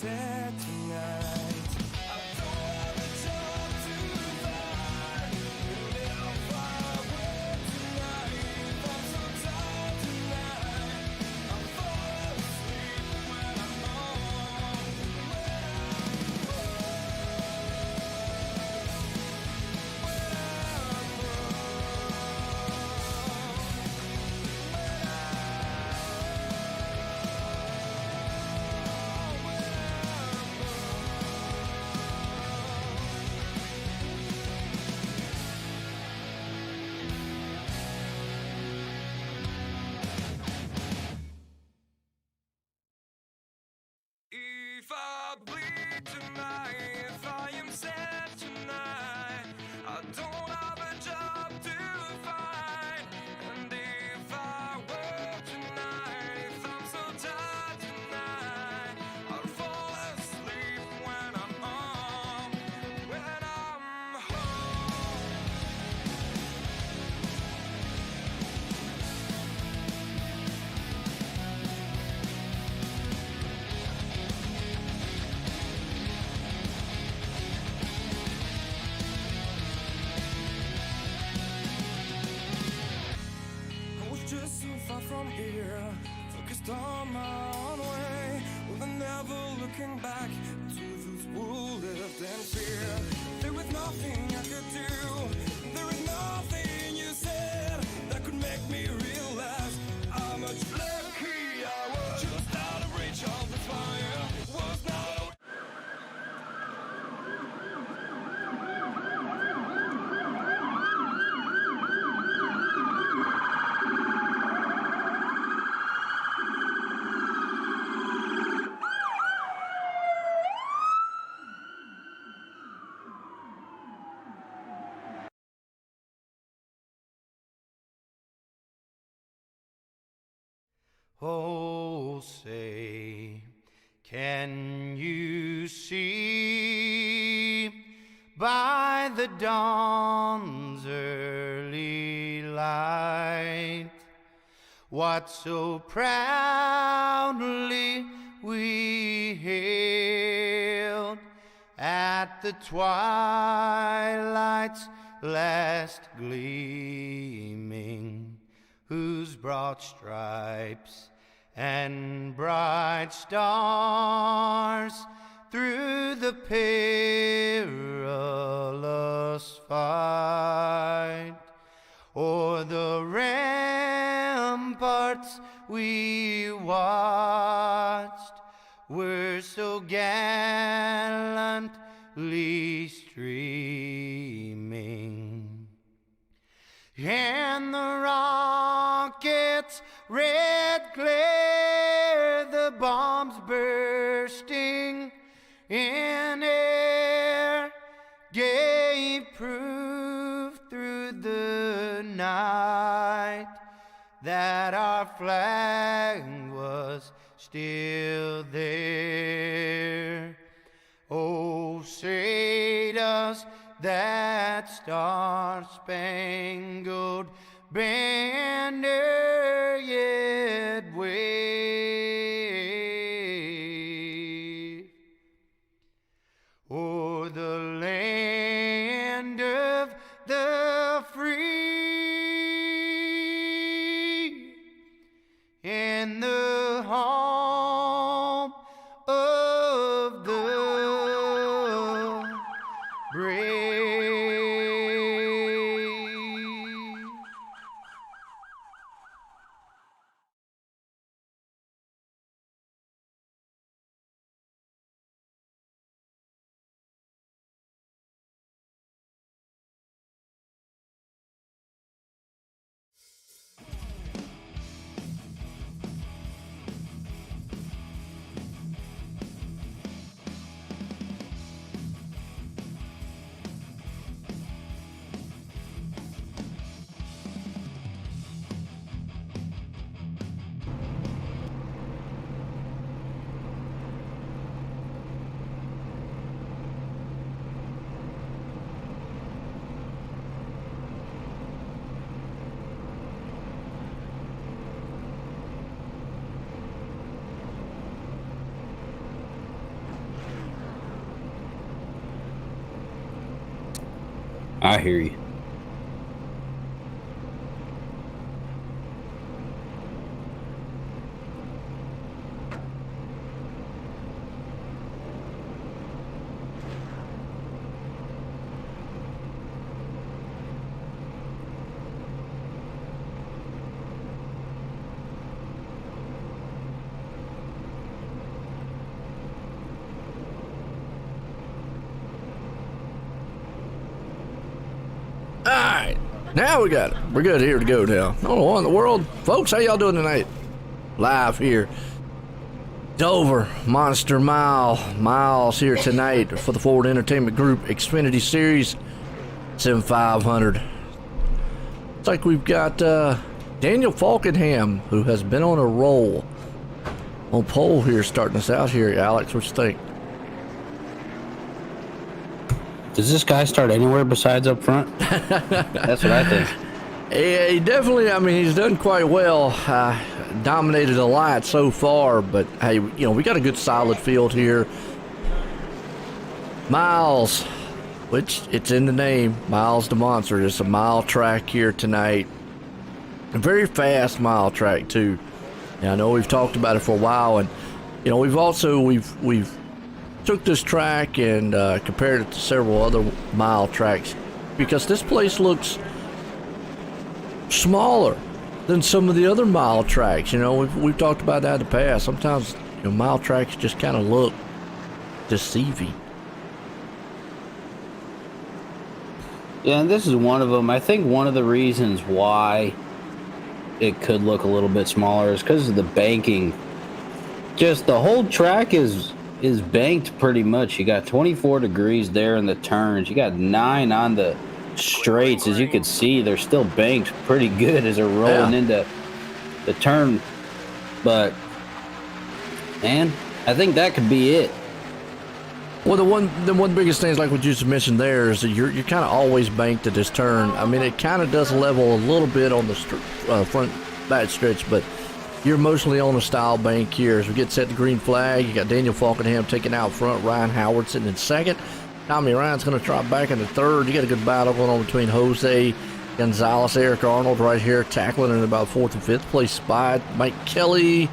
said tonight. I don't have a job to find, and if I were tonight, if I'm so tired tonight, I'll fall asleep when I'm home. If I bleed tonight, if I am sad tonight, I don't have a job to find. And if I were tonight, if I'm so tired tonight, I'll fall asleep when I'm home. When I'm home. I was just so far from here, focused on my own way, with never looking back to those who lived in fear. There was nothing I could do, there was nothing you said that could make me realize how much lucky I was. Just out of reach of the fire, was not. Oh, say, can you see by the dawn's early light what so proudly we hailed at the twilight's last gleaming, whose broad stripes and bright stars through the perilous fight o'er the ramparts we watched were so gallantly streaming. And the rocket's red glare, the bombs bursting in air, gave proof through the night that our flag was still there. Oh, say does that star-spangled banner yet wave o'er the land of the free and the home of the brave? I hear you. Alright, now we got it. We're good here to go now. Number one in the world. Folks, how y'all doing tonight? Live here. Dover Monster Miles here tonight for the Ford Entertainment Group Xfinity Series Sim500. It's like we've got Daniel Falkenham, who has been on a roll on pole here, starting us out here. Alex, what you think? Does this guy start anywhere besides up front? That's what I think. Yeah, he definitely, I mean, he's done quite well. Dominated a lot so far, but hey, you know, we got a good solid field here. Miles, which it's in the name, Miles the Monster. It's a mile track here tonight. A very fast mile track too. And I know we've talked about it for a while, and you know, we've took this track and compared it to several other mile tracks because this place looks smaller than some of the other mile tracks. You know, we've talked about that in the past. Sometimes, you know, mile tracks just kind of look deceiving. Yeah, and this is one of them. I think one of the reasons why it could look a little bit smaller is because of the banking. Just the whole track is banked pretty much. You got 24 degrees there in the turns. You got 9 on the straights. As you can see, they're still banked pretty good as they're rolling into the turn. But man, I think that could be it. Well, the one biggest thing is like what you just mentioned there is that you're kind of always banked at this turn. I mean, it kind of does level a little bit on the front back stretch, but you're mostly on a style bank here. As we get set to green flag, you got Daniel Falkenham taking out front, Ryan Howard sitting in second. Tommy Ryan's going to drop back into third. You got a good battle going on between Jose Gonzalez, Eric Arnold right here tackling in about fourth and fifth place spot. Mike Kelly,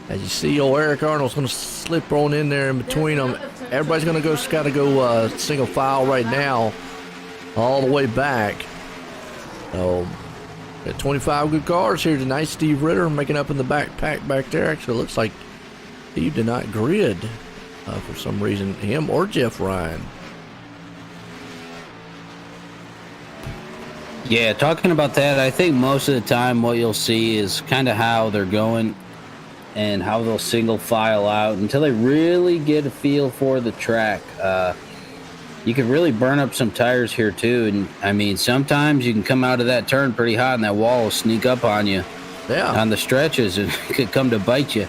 as you see, old Eric Arnold's going to slip on in there in between them. Everybody's going to go single file right now, all the way back. So, got 25 good cars here tonight. Steve Ritter making up in the backpack back there. Actually, looks like Steve did not grid for some reason, him or Jeff Ryan. Yeah, talking about that, I think most of the time what you'll see is kind of how they're going and how they'll single file out until they really get a feel for the track. You can really burn up some tires here too, and I mean sometimes you can come out of that turn pretty hot and that wall will sneak up on you on the stretches and it could come to bite you.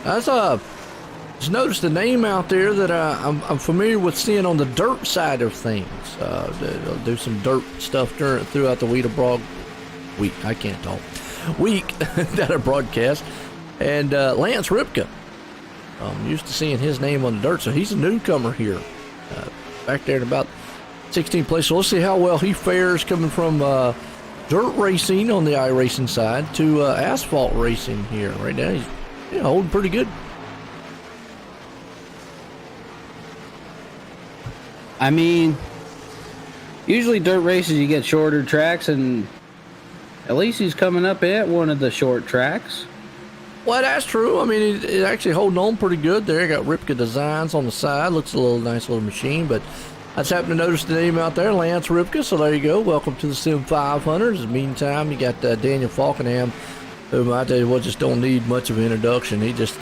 Just noticed a name out there that I'm familiar with seeing on the dirt side of things. They'll do some dirt stuff throughout the week that I broadcast. And Lance Ripka, I'm used to seeing his name on the dirt, so he's a newcomer here, back there at about 16th place. So let's see how well he fares coming from dirt racing on the iRacing side to asphalt racing here. Right now he's holding pretty good. I mean, usually dirt races you get shorter tracks, and at least he's coming up at one of the short tracks. Well, that's true. I mean, he's actually holding on pretty good there. Got Ripka Designs on the side. Looks a nice little machine, but I just happened to notice the name out there, Lance Ripka. So there you go. Welcome to the Sim500. In the meantime, you got Daniel Falkenham, who I tell you what, just don't need much of an introduction. He just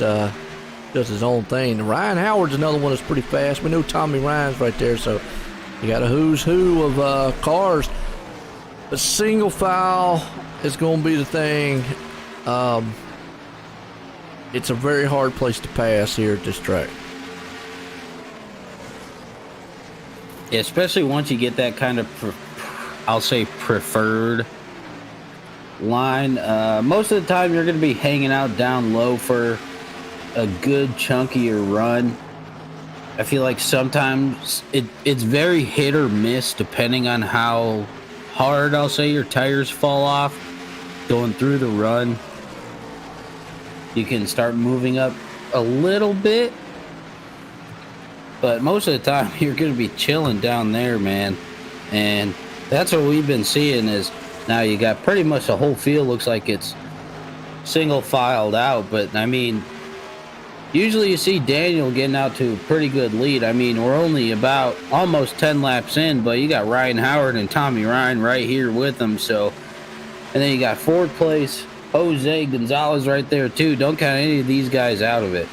does his own thing. Ryan Howard's another one that's pretty fast. We know Tommy Ryan's right there, so you got a who's who of cars. But single file is going to be the thing. It's a very hard place to pass here at this track. Yeah, especially once you get that kind of, I'll say, preferred line. Most of the time you're going to be hanging out down low for a good chunkier run. I feel like sometimes it's very hit or miss depending on how hard, I'll say, your tires fall off. Going through the run, you can start moving up a little bit, but most of the time you're going to be chilling down there, man. And that's what we've been seeing is now you got pretty much the whole field looks like it's single filed out. But I mean, usually you see Daniel getting out to a pretty good lead. I mean, we're only about almost 10 laps in, but you got Ryan Howard and Tommy Ryan right here with them. So, and then you got fourth place Jose Gonzalez right there too. Don't count any of these guys out of it.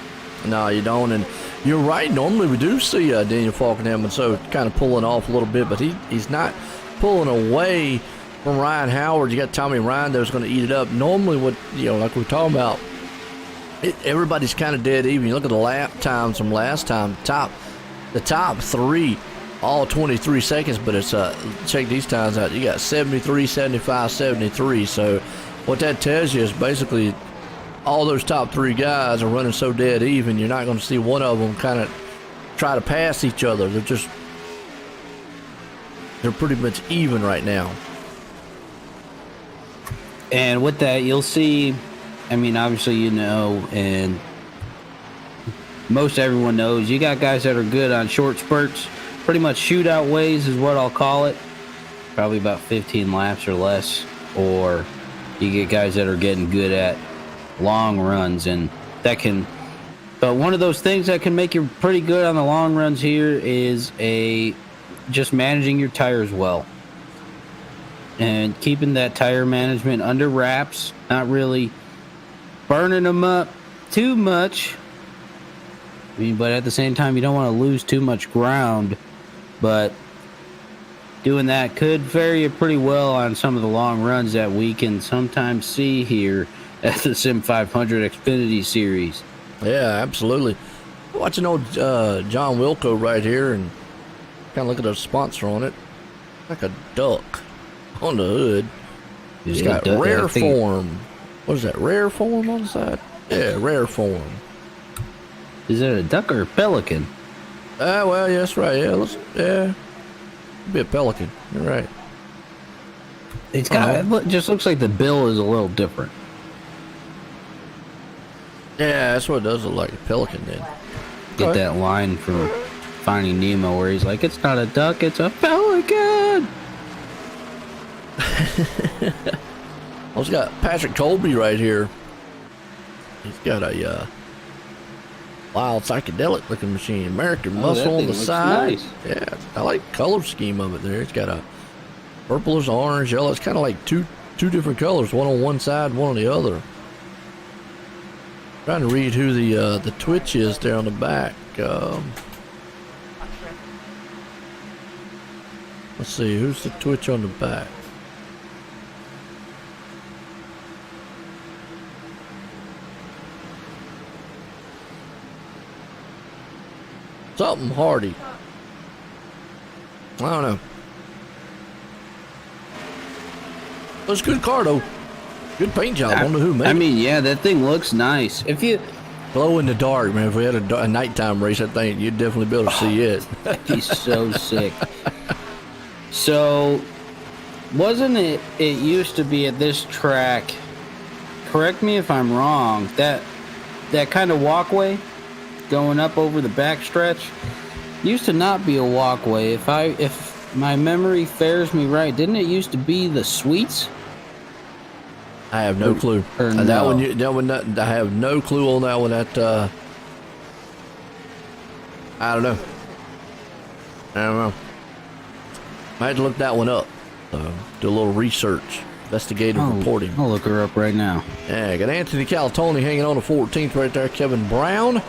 No, you don't. And you're right. Normally we do see Daniel Falkenham, and so kind of pulling off a little bit, but he's not pulling away from Ryan Howard. You got Tommy Ryan that's going to eat it up. Normally, what like we're talking about, everybody's kind of dead even. You look at the lap times from last time. The top three, all 23 seconds, but it's check these times out. You got 73, 75, 73. So what that tells you is basically all those top three guys are running so dead even, you're not going to see one of them kind of try to pass each other. They're pretty much even right now. And with that, you'll see, I mean, obviously, and most everyone knows, you got guys that are good on short spurts, pretty much shootout ways is what I'll call it. Probably about 15 laps or less. Or you get guys that are getting good at long runs, and that can, but one of those things that can make you pretty good on the long runs here is just managing your tires well and keeping that tire management under wraps, not really burning them up too much. I mean, but at the same time, you don't want to lose too much ground, but doing that could vary it pretty well on some of the long runs that we can sometimes see here at the Sim500 Xfinity Series. Yeah, absolutely. Watching old John Wilco right here and kind of look at the sponsor on it. Like a duck on the hood. It's got Rare Form. What is that, Rare Form on the side? Yeah, Rare Form. Is it a duck or a pelican? Well, yeah, that's right. Yeah, be a pelican. You're right. It's got, it just looks like the bill is a little different. Yeah, that's what it does look like, a pelican did. Get that line from Finding Nemo where he's like, it's not a duck, it's a pelican. Well, it's got Patrick Colby right here. He's got a wild psychedelic looking machine. American Muscle on the side. Nice. Yeah, I like the color scheme of it there. It's got a purplish, orange, yellow. It's kind of like two different colors, one on one side, one on the other. Trying to read who the Twitch is there on the back. Let's see, who's the Twitch on the back? Something Hardy. I don't know. It's a good car though. Good paint job. I don't know who made it. I mean, yeah, that thing looks nice. If you glow in the dark, man. If we had a nighttime race, I think you'd definitely be able to see it. He's so sick. So, wasn't it used to be at this track, correct me if I'm wrong, that kind of walkway going up over the backstretch used to not be a walkway. If my memory fares me right, didn't it used to be the suites? I have no clue. No. That one, I have no clue on that one. I don't know. I had to look that one up. Do a little research, investigative reporting. I'll look her up right now. Yeah, got Anthony Calatoni hanging on the 14th right there. Kevin Brown.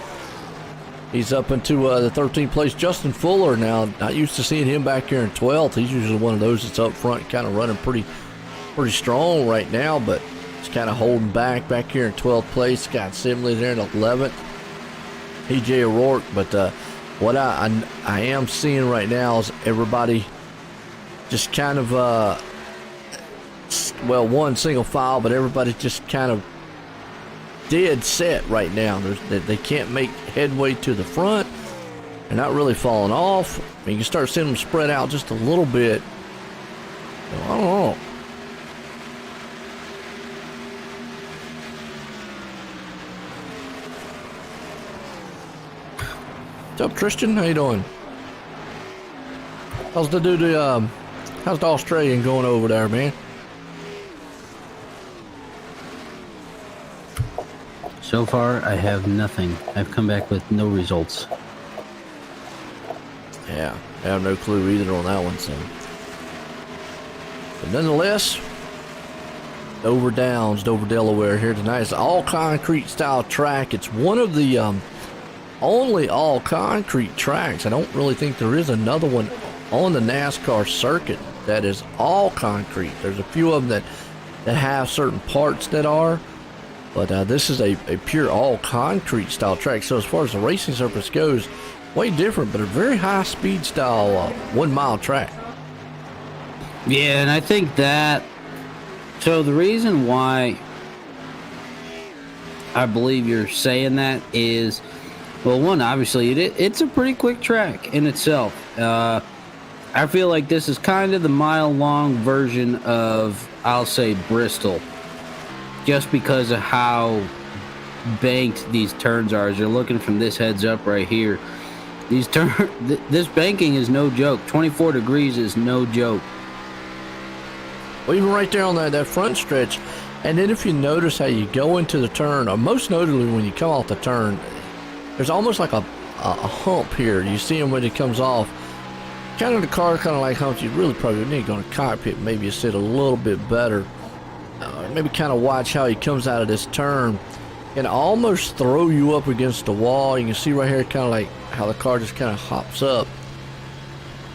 He's up into the 13th place. Justin Fuller now. Not used to seeing him back here in 12th. He's usually one of those that's up front, kind of running pretty strong right now, but he's kind of holding back here in 12th place. Scott Simley there in 11th. PJ O'Rourke, but what I am seeing right now is everybody just kind of one single file, but everybody's just kind of dead set right now. They can't make headway to the front. They're not really falling off. I mean, you can start seeing them spread out just a little bit. So, I don't know. What's up, Tristan? How you doing? How's the Australian going over there, man? So far, I have nothing. I've come back with no results. Yeah, I have no clue either on that one, so. But nonetheless, Dover Downs, Dover, Delaware here tonight. It's all concrete style track. It's one of the only all concrete tracks. I don't really think there is another one on the NASCAR circuit that is all concrete. There's a few of them that have certain parts that are, but this is a pure all concrete style track. So as far as the racing surface goes, way different, but a very high speed style 1 mile track. Yeah, and I think that, so the reason why I believe you're saying that is, well, one, obviously it's a pretty quick track in itself. I feel like this is kind of the mile-long version of, I'll say, Bristol, just because of how banked these turns are. As you're looking from this heads up right here, this banking is no joke. 24 degrees is no joke. Well, even right there on that front stretch, and then if you notice how you go into the turn, or most notably when you come off the turn, there's almost like a hump here. You see him when it comes off. Kind of the car kind of like humps. You really probably need to go in the cockpit, maybe sit a little bit better. Maybe kind of watch how he comes out of this turn and almost throw you up against the wall. You can see right here kind of like how the car just kind of hops up.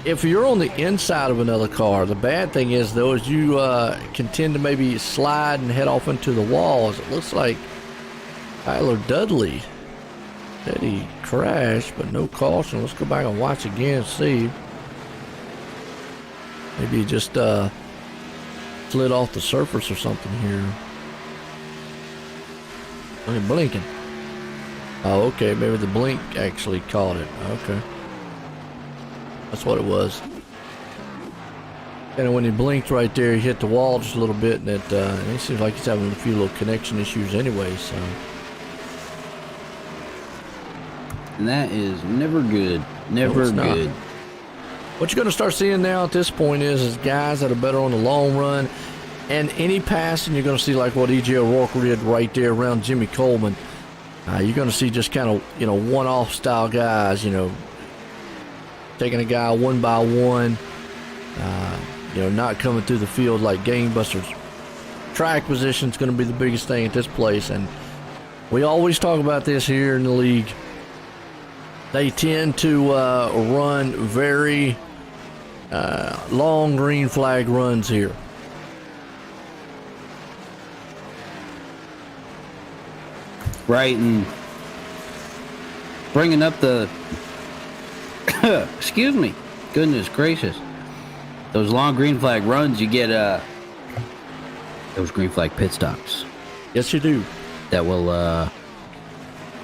If you're on the inside of another car, the bad thing is, though, is you can tend to maybe slide and head off into the walls. It looks like Tyler Dudley said he crashed, but no caution. Let's go back and watch again and see. Maybe he just slid off the surface or something here. Look at blinking. Oh, okay. Maybe the blink actually caught it. Okay. That's what it was. And when he blinked right there, he hit the wall just a little bit, and it seems like he's having a few little connection issues anyway, so. And that is never good. Never good. What you're going to start seeing now at this point is guys that are better on the long run, and any passing you're going to see like what E.J. O'Rourke did right there around Jimmy Coleman. You're going to see just kind of, one-off style guys, taking a guy one by one, not coming through the field like gangbusters. Track position is going to be the biggest thing at this place, and we always talk about this here in the league. They tend to run very long green flag runs here. Right, and bringing up the excuse me, goodness gracious, those long green flag runs, you get those green flag pit stops. Yes, you do. That will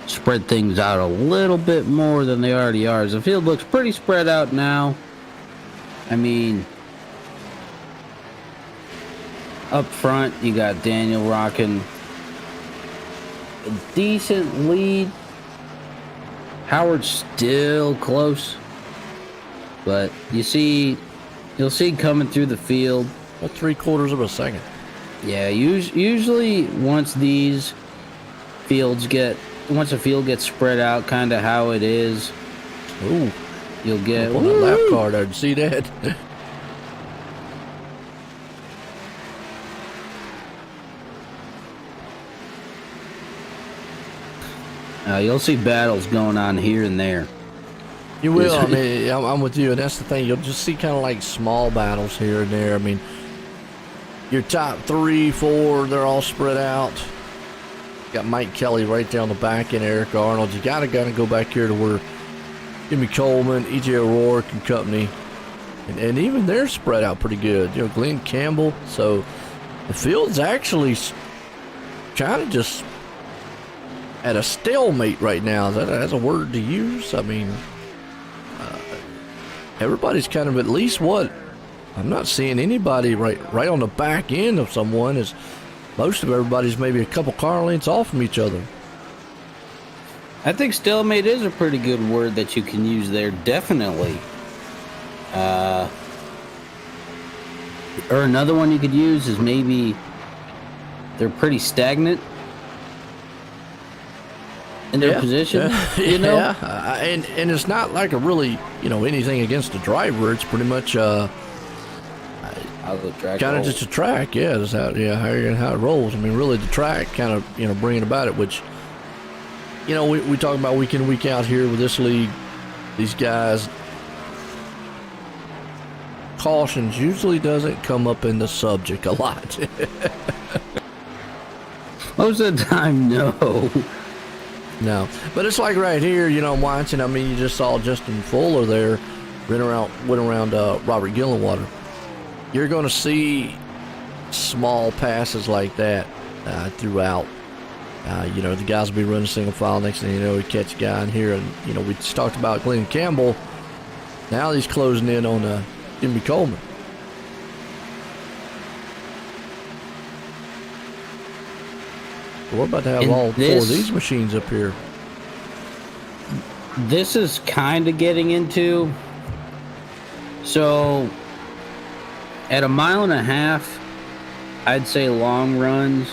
spread things out a little bit more than they already are. The field looks pretty spread out now. I mean, up front you got Daniel rocking a decent lead. Howard's still close, but you'll see coming through the field. About 3/4 of a second. Yeah, usually once a field gets spread out, kind of how it is. Ooh, you'll get on the lap car there. Did you see that? You'll see battles going on here and there. You will. I mean, I'm with you, and that's the thing. You'll just see kind of like small battles here and there. I mean, your top 3, 4, they're all spread out. Got Mike Kelly right there on the back end, Eric Arnold. You gotta go back here to where Jimmy Coleman, E.J. O'Rourke and company, and even they're spread out pretty good. Glenn Campbell. So the field's actually kind of just at a stalemate right now. Is that a word to use? I mean, Everybody's kind of at least what? I'm not seeing anybody right on the back end of someone. Is most of everybody's maybe a couple car lengths off from each other. I think stalemate is a pretty good word that you can use there, definitely. Or another one you could use is maybe they're pretty stagnant in their position, you know? Yeah, and it's not like a really, anything against the driver. It's pretty much kind of just a track, that's how it rolls. I mean, really, the track kind of bringing about it, which we talk about week in, week out here with this league. These guys, cautions usually doesn't come up in the subject a lot. Most of the time, no. No, but it's like right here, I'm watching. I mean, you just saw Justin Fuller there, went around Robert Gillenwater. You're going to see small passes like that throughout. The guys will be running single file. Next thing you know, we catch a guy in here, and we just talked about Glenn Campbell. Now he's closing in on Jimmy Coleman. We're about to have all 4 of these machines up here. This is kind of getting into. So, at 1.5 miles, I'd say long runs.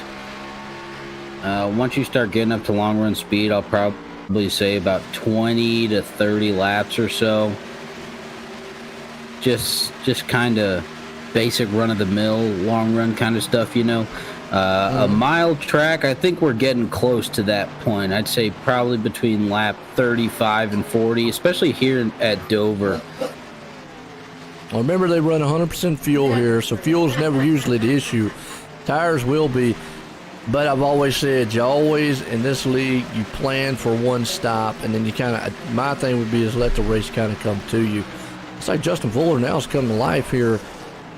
Once you start getting up to long run speed, I'll probably say about 20 to 30 laps or so. Just kind of basic run-of-the-mill long run kind of stuff, A mile track, I think we're getting close to that point. I'd say probably between lap 35 and 40, especially here at Dover. Well, remember, they run 100% fuel here, so fuel's never usually the issue. Tires will be, but I've always said, you always, in this league, you plan for one stop, and then you kind of, my thing would be is let the race kind of come to you. It's like Justin Fuller now is coming to life here.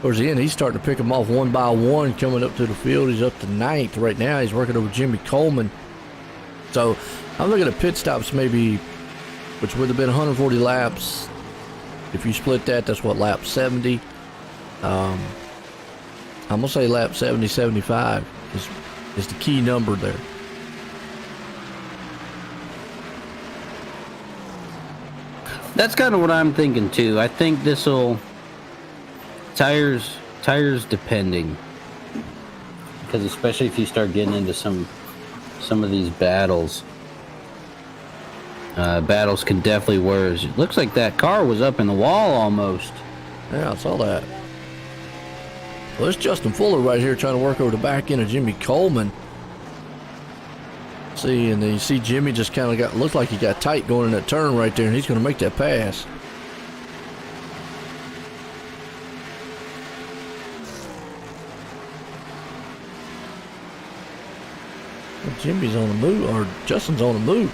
Towards the end, he's starting to pick them off one by one, coming up to the field. He's up to 9th right now. He's working over Jimmy Coleman. So I'm looking at pit stops maybe, which would have been 140 laps. If you split that, that's what, lap 70? I'm going to say lap 70, 75 is the key number there. That's kind of what I'm thinking too. I think this'll tires depending, because especially if you start getting into some of these battles, can definitely wear. It looks like that car was up in the wall almost. Yeah, I saw that. Well, there's Justin Fuller right here trying to work over the back end of Jimmy Coleman. See, and then you see Jimmy just kind of looks like he got tight going in that turn right there, and he's going to make that pass. Well, Jimmy's on the move, or Justin's on the move.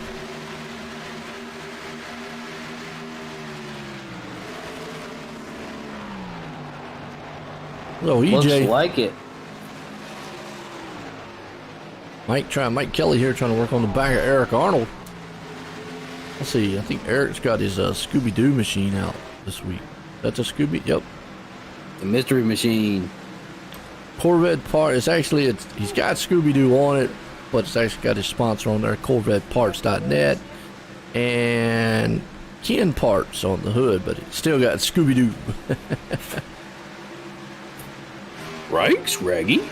Hello, EJ. Looks like it. Mike Kelly here trying to work on the back of Eric Arnold. Let's see, I think Eric's got his Scooby-Doo machine out this week. That's a Scooby, yep. The mystery machine. Corvette part, he's got Scooby-Doo on it, but it's actually got his sponsor on there, CorvetteParts.net, and Ken Parts on the hood, but it's still got Scooby-Doo. Rikes, Reggie.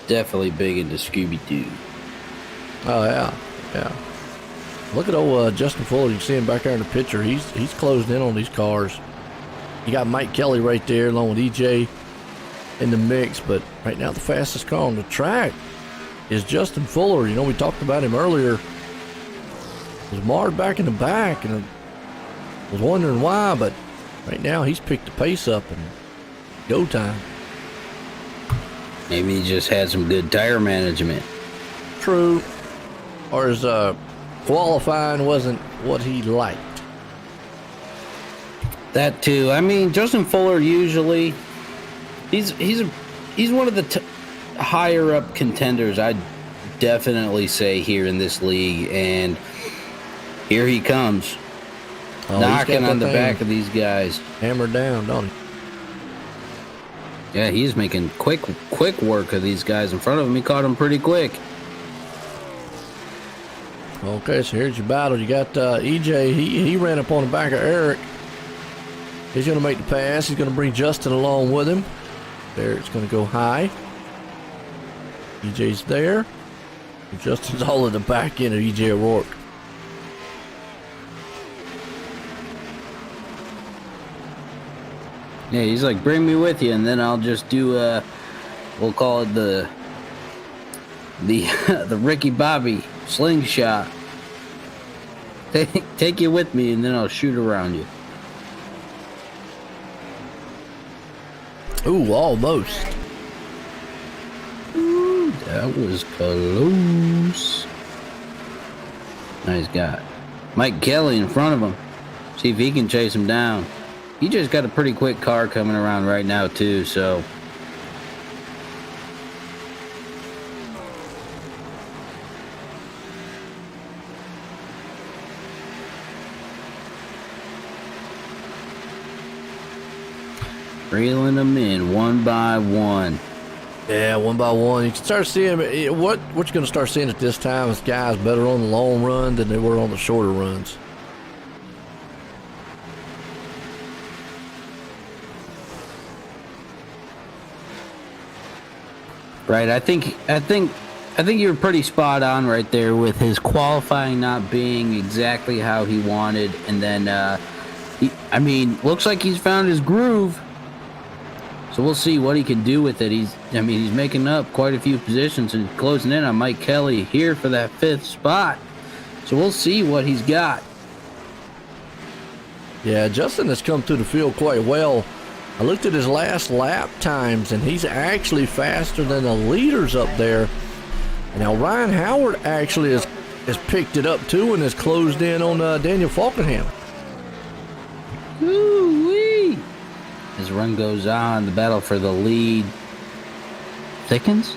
Definitely big into Scooby-Doo. Oh, yeah. Look at old Justin Fuller. You can see him back there in the picture. He's closing in on these cars. You got Mike Kelly right there along with EJ in the mix, but right now the fastest car on the track is Justin Fuller. We talked about him earlier. Was marred back in the back, and I was wondering why, but right now he's picked the pace up and go time. Maybe he just had some good tire management. True. Or his qualifying wasn't what he liked. That too. I mean, Justin Fuller usually he's one of the higher up contenders, I'd definitely say, here in this league. And here he comes, knocking on the back of these guys. Hammered down, don't he? Yeah, he's making quick work of these guys in front of him. He caught him pretty quick. Okay, so here's your battle. You got EJ. He ran up on the back of Eric. He's going to make the pass. He's going to bring Justin along with him. Eric's going to go high. EJ's there. And Justin's all in the back end of EJ O'Rourke. Yeah, he's like, bring me with you, and then I'll just do, we'll call it the Ricky Bobby slingshot. Take you with me, and then I'll shoot around you. Ooh, almost. Ooh, that was close. Nice guy. Mike Kelly in front of him. See if he can chase him down. He just got a pretty quick car coming around right now, too, so. Reeling them in one by one. Yeah, one by one. You can start seeing what you're going to start seeing at this time is guys better on the long run than they were on the shorter runs. Right, I think you were pretty spot on right there with his qualifying not being exactly how he wanted, and then looks like he's found his groove. So we'll see what he can do with it. He's making up quite a few positions and closing in on Mike Kelly here for that 5th spot. So we'll see what he's got. Yeah, Justin has come through the field quite well. I looked at his last lap times, and he's actually faster than the leaders up there. And now Ryan Howard actually has picked it up too and has closed in on Daniel Falkenham. Woo-wee. As run goes on, the battle for the lead thickens.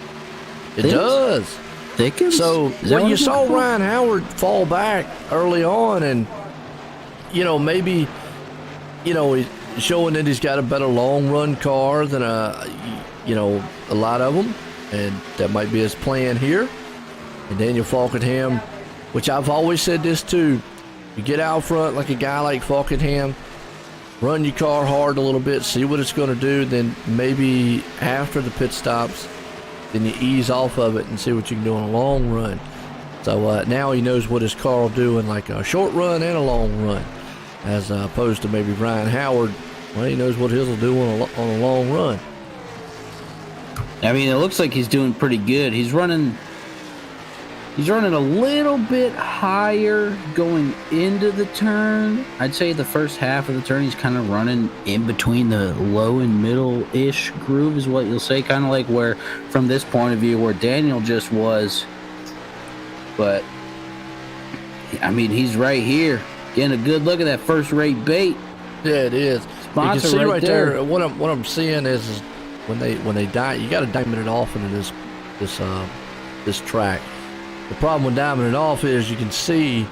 It does. Thickens. So when you saw Ryan Howard fall back early on, and maybe showing that he's got a better long run car than a lot of them, and that might be his plan here. And Daniel Falkenham, which I've always said this too, you get out front like a guy like Falkenham, run your car hard a little bit, see what it's going to do, then maybe after the pit stops, then you ease off of it and see what you can do on a long run. So now he knows what his car will do in like a short run and a long run, as opposed to maybe Ryan Howard. Well, he knows what his will do on a long run. I mean, it looks like he's doing pretty good. He's running a little bit higher going into the turn. I'd say the first half of the turn he's kind of running in between the low and middle-ish groove is what you'll say, kind of like where, from this point of view, where Daniel just was. But, I mean, he's right here. Getting a good look at that first-rate bait. Yeah, it is. Sponsor you can see right there. there. What I'm seeing is when they diamond, you got to diamond it off into this track. The problem with diamonding it off is you can see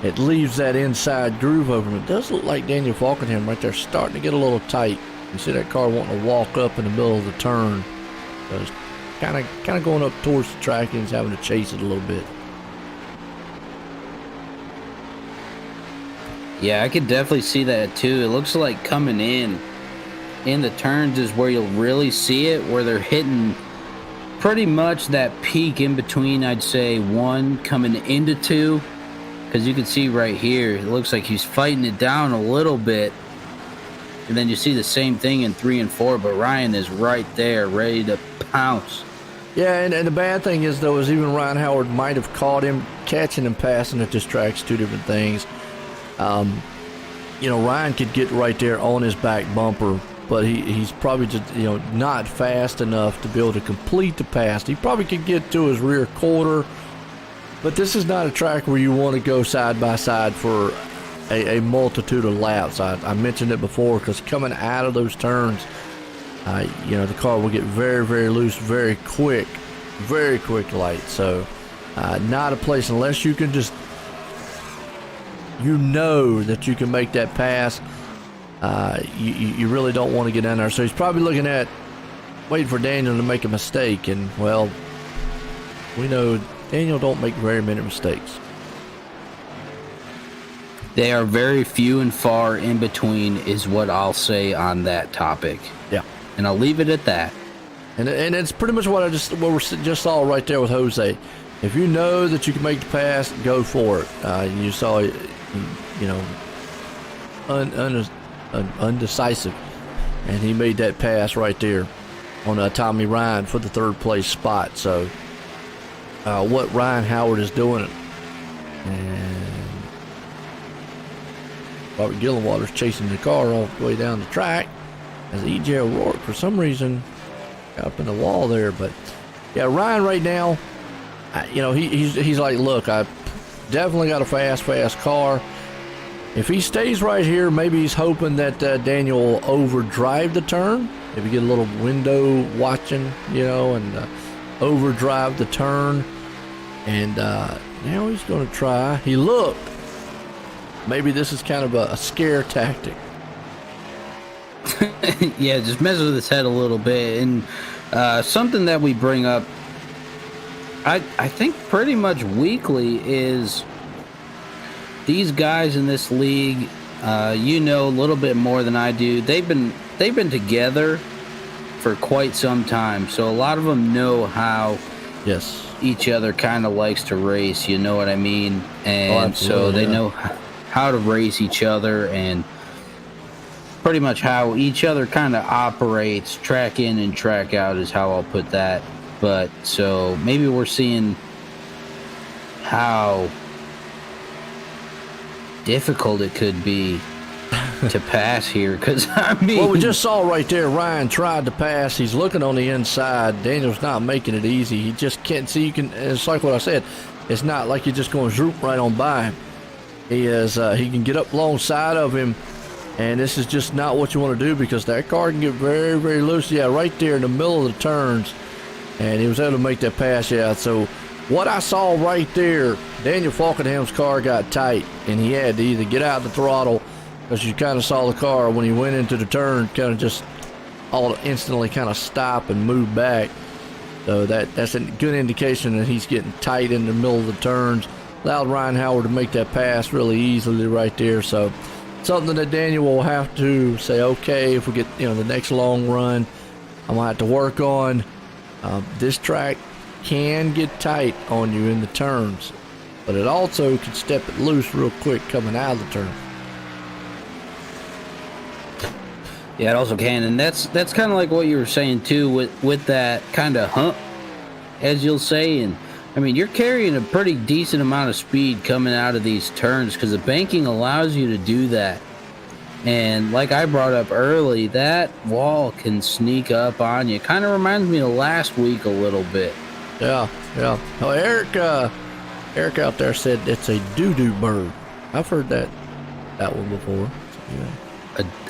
it leaves that inside groove over him. It does look like Daniel Falkenham right there starting to get a little tight. You see that car wanting to walk up in the middle of the turn. So it's kind of going up towards the track, and he's having to chase it a little bit. Yeah, I could definitely see that too. It looks like coming in the turns is where you'll really see it, where they're hitting pretty much that peak in between, I'd say, 1 coming into 2. Because you can see right here, it looks like he's fighting it down a little bit. And then you see the same thing in 3 and 4, but Ryan is right there, ready to pounce. Yeah, and the bad thing is, though, is even Ryan Howard might have caught him, catching him passing at this track's 2 different things. Ryan could get right there on his back bumper, but he's probably just, not fast enough to be able to complete the pass. He probably could get to his rear quarter, but this is not a track where you want to go side by side for a multitude of laps. I mentioned it before, because coming out of those turns, The car will get very, very loose, very quick light. So not a place unless you can just, that you can make that pass. You really don't want to get in there. So he's probably looking at waiting for Daniel to make a mistake. And, well, we know Daniel don't make very many mistakes. They are very few and far in between is what I'll say on that topic. Yeah. And I'll leave it at that. And it's pretty much what we just saw right there with Jose. If you know that you can make the pass, go for it. You saw, undecisive, and he made that pass right there on Tommy Ryan for the third place spot. So what Ryan Howard is doing, and Robert Gillenwater's chasing the car all the way down the track as E.J. O'Rourke, for some reason, got up in the wall there. But yeah, Ryan right now, he's like, look, I definitely got a fast car. If he stays right here, maybe he's hoping that Daniel will overdrive the turn. Maybe get a little window watching, and overdrive the turn. And now he's going to try. He looked. Maybe this is kind of a scare tactic. Yeah, just mess with his head a little bit. And something that we bring up, I think pretty much weekly, is these guys in this league, a little bit more than I do. They've been together for quite some time, so a lot of them know how each other kind of likes to race. You know what I mean? And so they know how to race each other and pretty much how each other kind of operates. Track in and track out is how I'll put that. But so maybe we're seeing how difficult it could be to pass here, because well, we just saw right there, Ryan tried to pass. He's looking on the inside. Daniel's not making it easy. He just can't see. It's like what I said, it's not like you're just going to zoom right on by him. He can get up alongside of him, and this is just not what you want to do, because that car can get very, very loose. Yeah, right there in the middle of the turns, and he was able to make that pass. Yeah, so what I saw right there, Daniel Falkenham's car got tight, and he had to either get out the throttle, because you kind of saw the car when he went into the turn kind of just all instantly kind of stop and move back. So that's a good indication that he's getting tight in the middle of the turns. Allowed Ryan Howard to make that pass really easily right there. So something that Daniel will have to say, okay, if we get the next long run, I'm gonna have to work on. This track can get tight on you in the turns, but it also can step it loose real quick coming out of the turn. Yeah, it also can, and that's kind of like what you were saying too, with that kind of hump, as you'll say. And I mean, you're carrying a pretty decent amount of speed coming out of these turns, because the banking allows you to do that. And like I brought up early, that wall can sneak up on you. Kind of reminds me of last week a little bit. Yeah. Well, Eric out there said it's a doo-doo bird. I've heard that one before. So, yeah.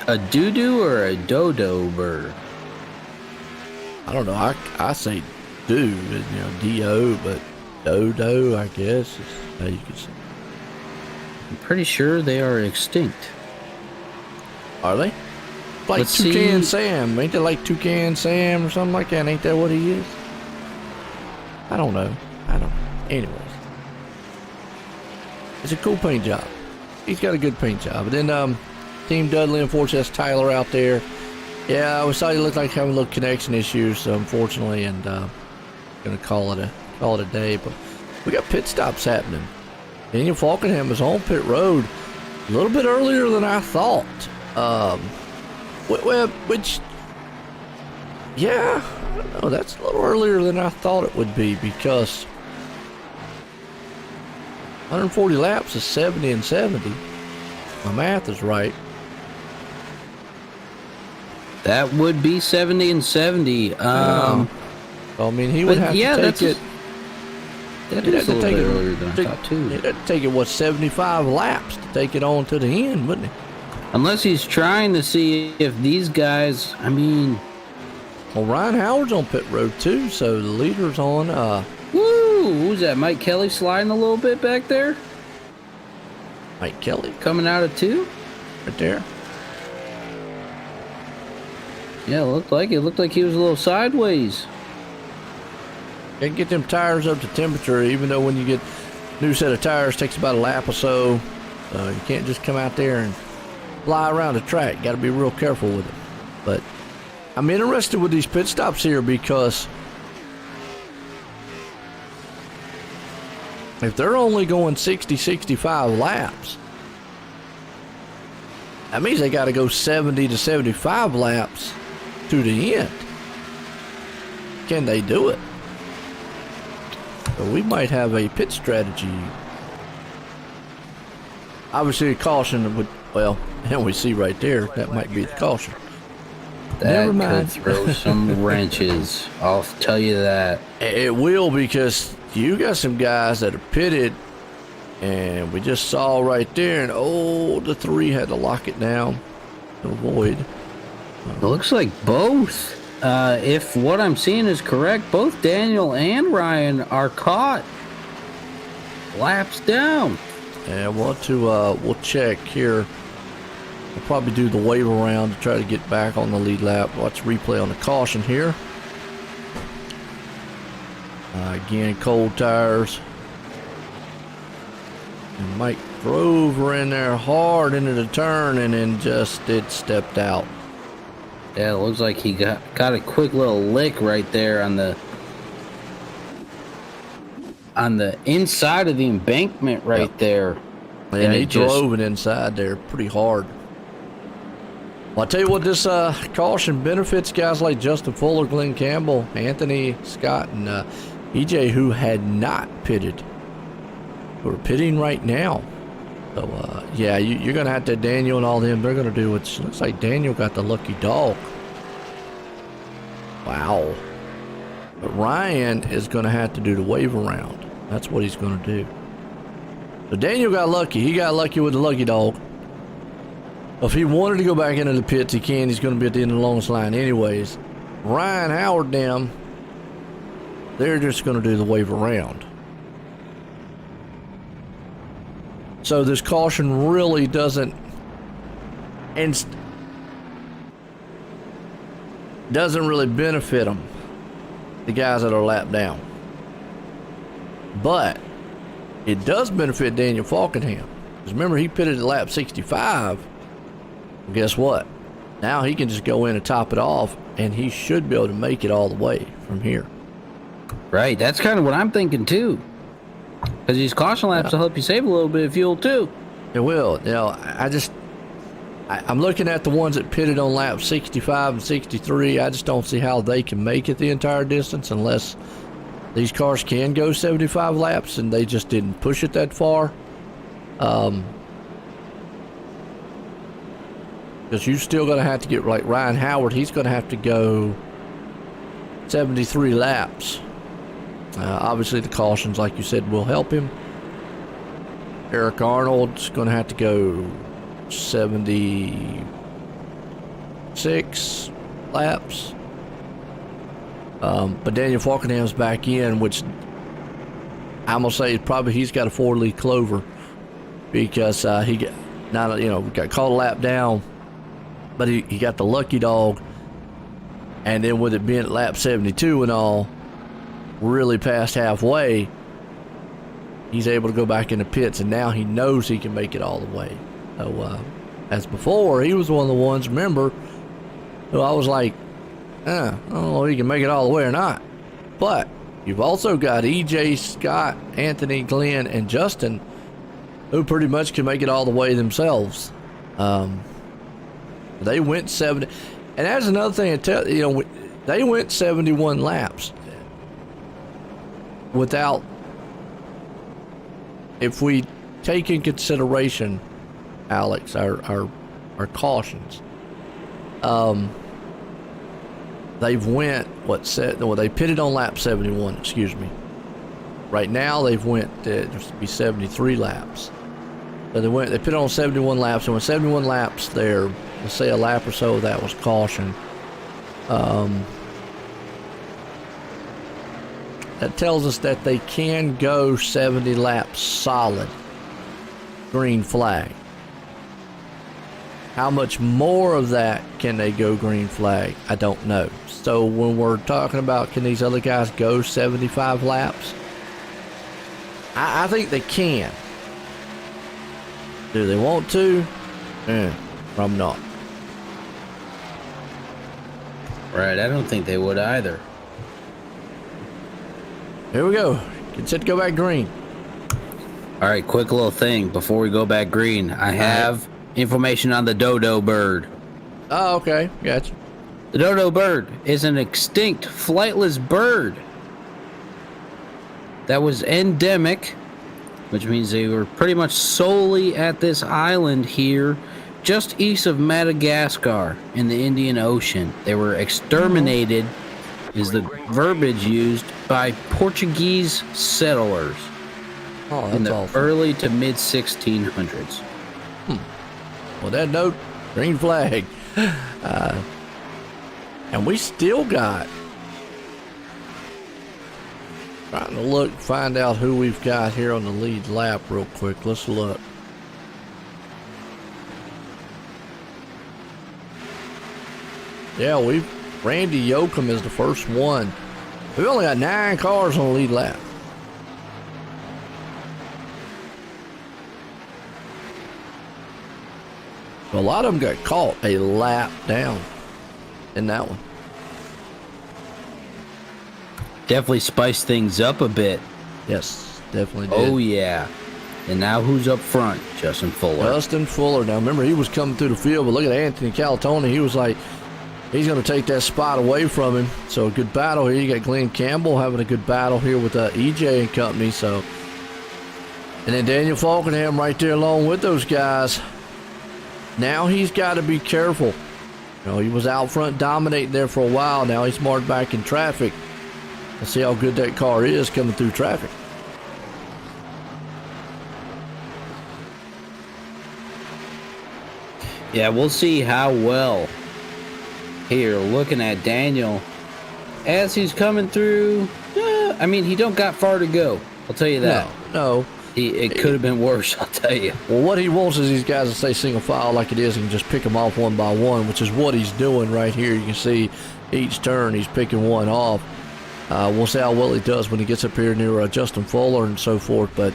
A doo-doo or a dodo bird? I don't know. I say do, D-O, but dodo, I guess, is how you could say. I'm pretty sure they are extinct. Are they? Like Let's Toucan see. Sam. Ain't that like Toucan Sam or something like that? Ain't that what he is? I don't know. Anyways. It's a cool paint job. He's got a good paint job. But then Team Dudley, unfortunately, that's Tyler out there. Yeah, we saw he looked like having a little connection issues, unfortunately, and gonna call it a day. But we got pit stops happening. Daniel Falkenham is on pit road a little bit earlier than I thought. Which, yeah, I don't know. That's a little earlier than I thought it would be, because 140 laps is 70 and 70. My math is right. That would be 70 and 70. I mean, he would have to take it. That is a little bit earlier than I thought, too. He'd have to take it, 75 laps to take it on to the end, wouldn't he? Unless he's trying to see if these guys, I mean, Well, Ryan Howard's on pit road too, so the leader's on. Woo! Who's that? Mike Kelly sliding a little bit back there? Mike Kelly Coming out of 2? right there. Yeah, it looked like he was a little sideways. Can't get them tires up to temperature, even though when you get new set of tires, takes about a lap or so. You can't just come out there and fly around the track. Got to be real careful with it. But I'm interested with these pit stops here because if they're only going 60, 65 laps, that means they got to go 70 to 75 laps to the end. Can they do it? So we might have a pit strategy. Obviously, a caution would, well, and we see right there, that might be the caution. That Never mind. could throw some wrenches. I'll tell you that. It will, because you got some guys that are pitted, and we just saw right there, and the 3 had to lock it down to avoid. It looks like both. If what I'm seeing is correct, both Daniel and Ryan are caught. Laps down. And we'll check here. We'll probably do the wave around to try to get back on the lead lap. Watch replay on the caution here. Again, cold tires. And Mike drove her in there hard into the turn and then just stepped out. Yeah, it looks like he got a quick little lick right there on the inside of the embankment right there. Yeah, and he drove it inside there pretty hard. Well, I'll tell you what, this caution benefits guys like Justin Fuller, Glenn Campbell, Anthony Scott, and EJ, who had not pitted, who are pitting right now. So, yeah, you're going to have to, Daniel and all them, they're going to do what looks like Daniel got the lucky dog. Wow. But Ryan is going to have to do the wave around. That's what he's going to do. So Daniel got lucky. He got lucky with the lucky dog. If he wanted to go back into the pits, he can. He's going to be at the end of the longest line anyways. Ryan Howard, them, they're just going to do the wave around. So this caution really doesn't really benefit them, the guys that are lapped down. But it does benefit Daniel Falkenham. Because remember, he pitted at lap 65. Well, guess what? Now he can just go in and top it off, and he should be able to make it all the way from here. Right, that's kind of what I'm thinking too. Because these caution laps will help you save a little bit of fuel too. It will. You know, I'm looking at the ones that pitted on lap 65 and 63. I just don't see how they can make it the entire distance unless these cars can go 75 laps and they just didn't push it that far. Because you're still going to have to get, like Ryan Howard, he's going to have to go 73 laps. Obviously, the cautions, like you said, will help him. Eric Arnold's going to have to go 76 laps. But Daniel Falkenham's back in, which I'm going to say probably he's got a 4-lead clover because he got caught a lap down, but he got the lucky dog. And then with it being at lap 72 and all, really past halfway, he's able to go back in the pits, and now he knows he can make it all the way. So, as before, he was one of the ones, remember, who I was like, I don't know if he can make it all the way or not. But you've also got EJ, Scott, Anthony, Glenn, and Justin, who pretty much can make it all the way themselves. They went 70, and that's another thing they went 71 laps without, if we take in consideration, Alex, our cautions, they've went they pitted on lap 71, excuse me. Right now they've went there's to be 73 laps. So they pitted on 71 laps, and with 71 laps there, let's say a lap or so that was caution. that tells us that they can go 70 laps solid. Green flag. How much more of that can they go green flag? I don't know. So when we're talking about can these other guys go 75 laps? I think they can. Do they want to? Probably not. Right, I don't think they would either. Here we go. Get set to go back green. All right, quick little thing before we go back green. I have information on the dodo bird. Oh, okay. Gotcha. The dodo bird is an extinct flightless bird that was endemic, which means they were pretty much solely at this island here just east of Madagascar in the Indian Ocean. They were exterminated, is the verbiage used, by Portuguese settlers in the awful. early to mid 1600s. Well, that note, green flag. And we still got, trying to look, find out who we've got here on the lead lap real quick. Let's look. Yeah, Randy Yoakum is the first one. We've only got 9 cars on the lead lap. A lot of them got caught a lap down in that one. Definitely spiced things up a bit. Yes, definitely did. Oh, yeah. And now who's up front? Justin Fuller. Justin Fuller. Now, remember, he was coming through the field, but look at Anthony Calatoni. He was like, he's going to take that spot away from him. So, a good battle here. You got Glenn Campbell having a good battle here with EJ and company. So, and then Daniel Falkenham right there along with those guys. Now he's got to be careful. You know, he was out front dominating there for a while. Now he's marked back in traffic. Let's see how good that car is coming through traffic. Yeah, we'll see how well here, looking at Daniel as he's coming through. I mean, he don't got far to go. I'll tell you that. No. It could have been worse, I'll tell you. Well, what he wants is these guys to stay single file like it is and just pick them off one by one, which is what he's doing right here. You can see each turn he's picking one off. We'll see how well he does when he gets up here near Justin Fuller and so forth. But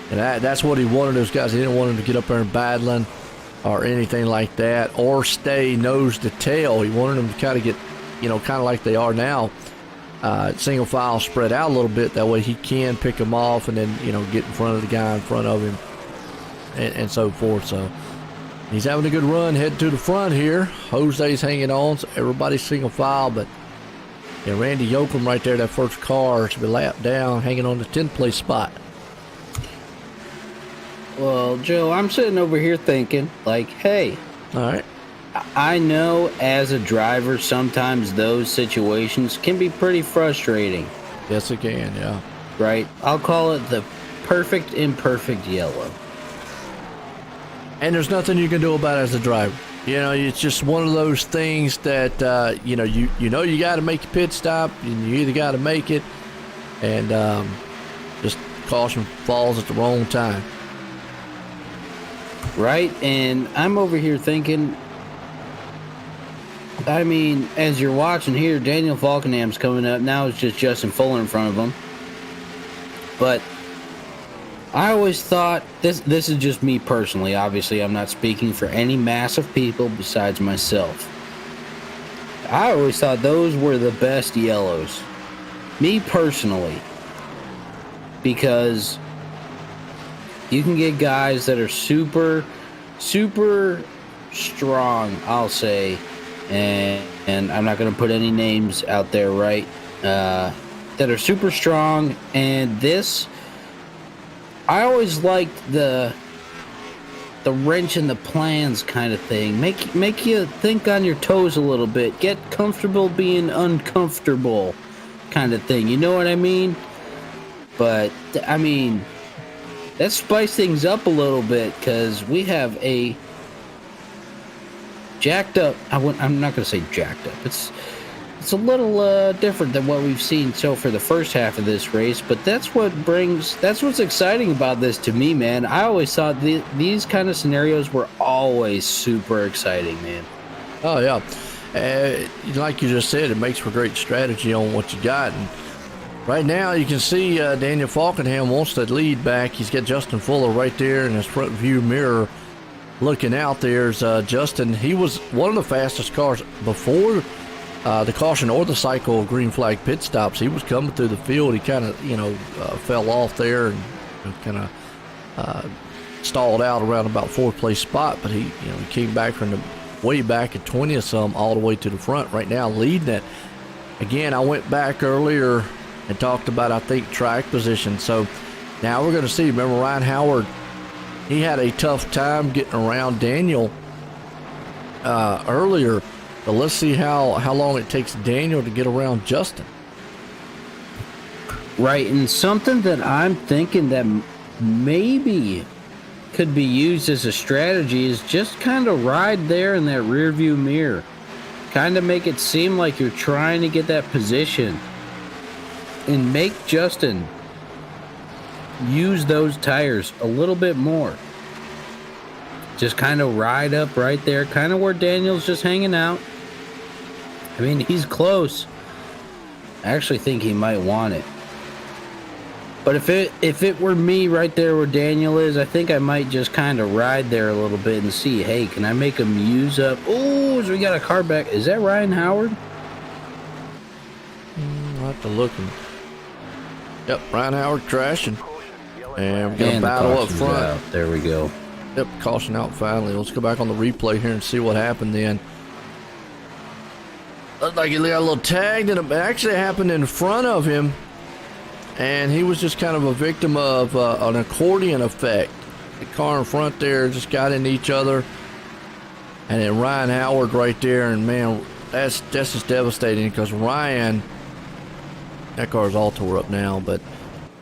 that's what he wanted those guys. He didn't want them to get up there and battling or anything like that or stay nose to tail. He wanted them to kind of get, kind of like they are now. Single file spread out a little bit. That way he can pick them off and then, get in front of the guy in front of him and so forth. So he's having a good run heading to the front here. Jose's hanging on. So everybody's single file, but Randy Yoakum right there, that first car, should be lapped down, hanging on the 10th place spot. Well, Joe, I'm sitting over here thinking, like, hey. All right. I know as a driver, sometimes those situations can be pretty frustrating. Yes, it can, yeah. Right? I'll call it the perfect imperfect yellow. And there's nothing you can do about it as a driver. It's just one of those things that, you got to make your pit stop, and you either got to make it, and just caution falls at the wrong time. Right? And I'm over here thinking, I mean, as you're watching here, Daniel Falkenham's coming up. Now it's just Justin Fuller in front of him. But I always thought, this is just me personally. Obviously, I'm not speaking for any mass of people besides myself. I always thought those were the best yellows. Me personally. Because you can get guys that are super, super strong, I'll say. And I'm not going to put any names out there, right? That are super strong. And this, I always liked the wrench in the plans kind of thing. Make you think on your toes a little bit. Get comfortable being uncomfortable kind of thing. You know what I mean? But, I mean, let's spice things up a little bit because we have a jacked up, I'm not going to say jacked up. it's a little different than what we've seen so for the first half of this race, but that's what's exciting about this to me, man. I always thought these kind of scenarios were always super exciting, man. Oh yeah, like you just said, it makes for great strategy on what you got. And right now, you can see Daniel Falkenham wants to lead back. He's got Justin Fuller right there in his front view mirror, looking out. There's Justin. He was one of the fastest cars before the caution or the cycle of green flag pit stops. He was coming through the field. He kind of, fell off there and kind of stalled out around about fourth place spot. But he came back from the way back at 20 or some all the way to the front. Right now, leading it. Again, I went back earlier and talked about, I think, track position. So now we're going to see. Remember, Ryan Howard, he had a tough time getting around Daniel earlier. But let's see how long it takes Daniel to get around Justin. Right, and something that I'm thinking that maybe could be used as a strategy is just kind of ride there in that rear view mirror. Kind of make it seem like you're trying to get that position. And make Justin use those tires a little bit more. Just kind of ride up right there, kind of where Daniel's just hanging out. I mean, he's close. I actually think he might want it. But if it were me right there where Daniel is, I think I might just kind of ride there a little bit and see, hey, can I make him use up? Oh, so we got a car back. Is that Ryan Howard? I'll have to look. Yep, Ryan Howard crashing. And we're going to battle up front. Out. There we go. Yep, caution out finally. Let's go back on the replay here and see what happened then. Looked like he got a little tagged, and it actually happened in front of him. And he was just kind of a victim of an accordion effect. The car in front there just got into each other. And then Ryan Howard right there, and man, that's just devastating because Ryan, that car's all tore up now, but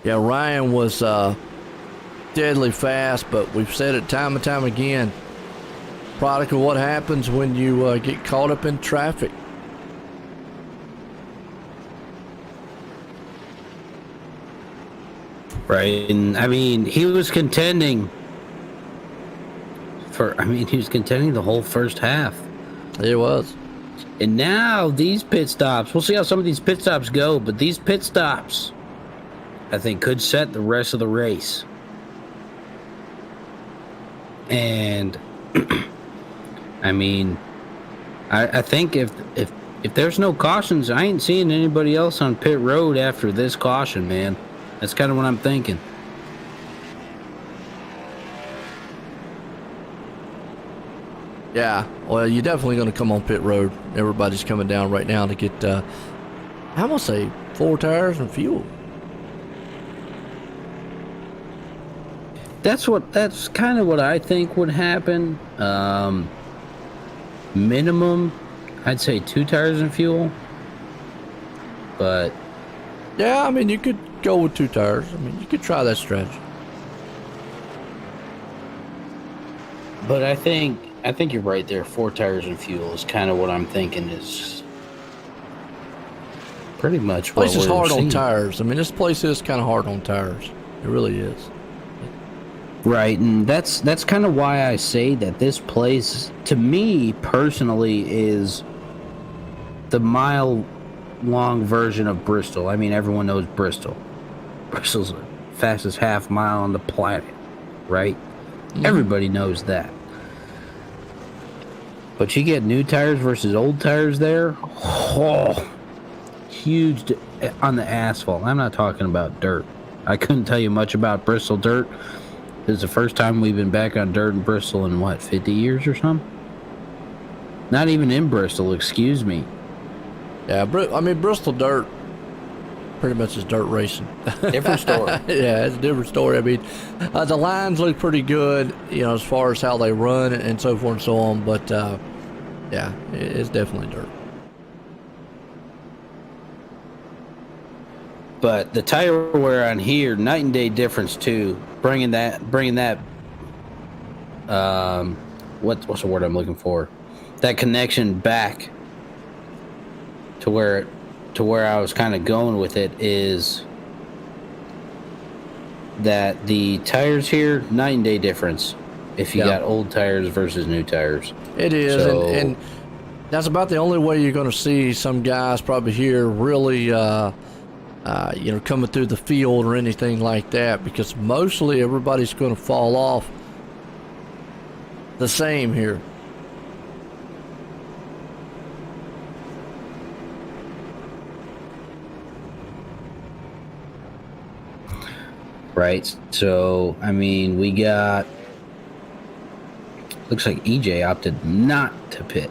yeah, Ryan was deadly fast, but we've said it time and time again, product of what happens when you get caught up in traffic. Right, and I mean, he was contending the whole first half. It was. And now these pit stops, we'll see how some of these pit stops go, but these pit stops, I think, could set the rest of the race. And I mean, I think if there's no cautions, I ain't seeing anybody else on pit road after this caution, man. That's kind of what I'm thinking. Yeah, well, you're definitely going to come on pit road. Everybody's coming down right now to get, I'm going to say, 4 tires and fuel. That's kind of what I think would happen. Minimum, I'd say 2 tires and fuel. But yeah, I mean, you could go with 2 tires. I mean, you could try that strategy. But I think you're right there. 4 tires and fuel is kind of what I'm thinking is pretty much what This place is hard seeing. on tires. I mean, this place is kind of hard on tires. It really is. Right, and that's kind of why I say that this place, to me personally, is the mile-long version of Bristol. I mean, everyone knows Bristol. Bristol's the fastest half mile on the planet, right? Mm-hmm. Everybody knows that. But you get new tires versus old tires there. Oh, huge on the asphalt. I'm not talking about dirt. I couldn't tell you much about Bristol dirt. This is the first time we've been back on dirt in Bristol in, 50 years or something? Not even in Bristol, excuse me. Yeah, I mean, Bristol dirt pretty much is dirt racing. Different story. Yeah, it's a different story. I mean, the lines look pretty good, as far as how they run and so forth and so on, but yeah, it's definitely dirt. But the tire wear on here, night and day difference too. Bringing that what's the word I'm looking for? That connection back to where I was kind of going with it is that the tires here, night and day difference if you got old tires versus new tires. It is, So, and that's about the only way you're going to see some guys probably here really, coming through the field or anything like that, because mostly everybody's going to fall off the same here. right. So, I mean, we got, looks like EJ opted not to pit.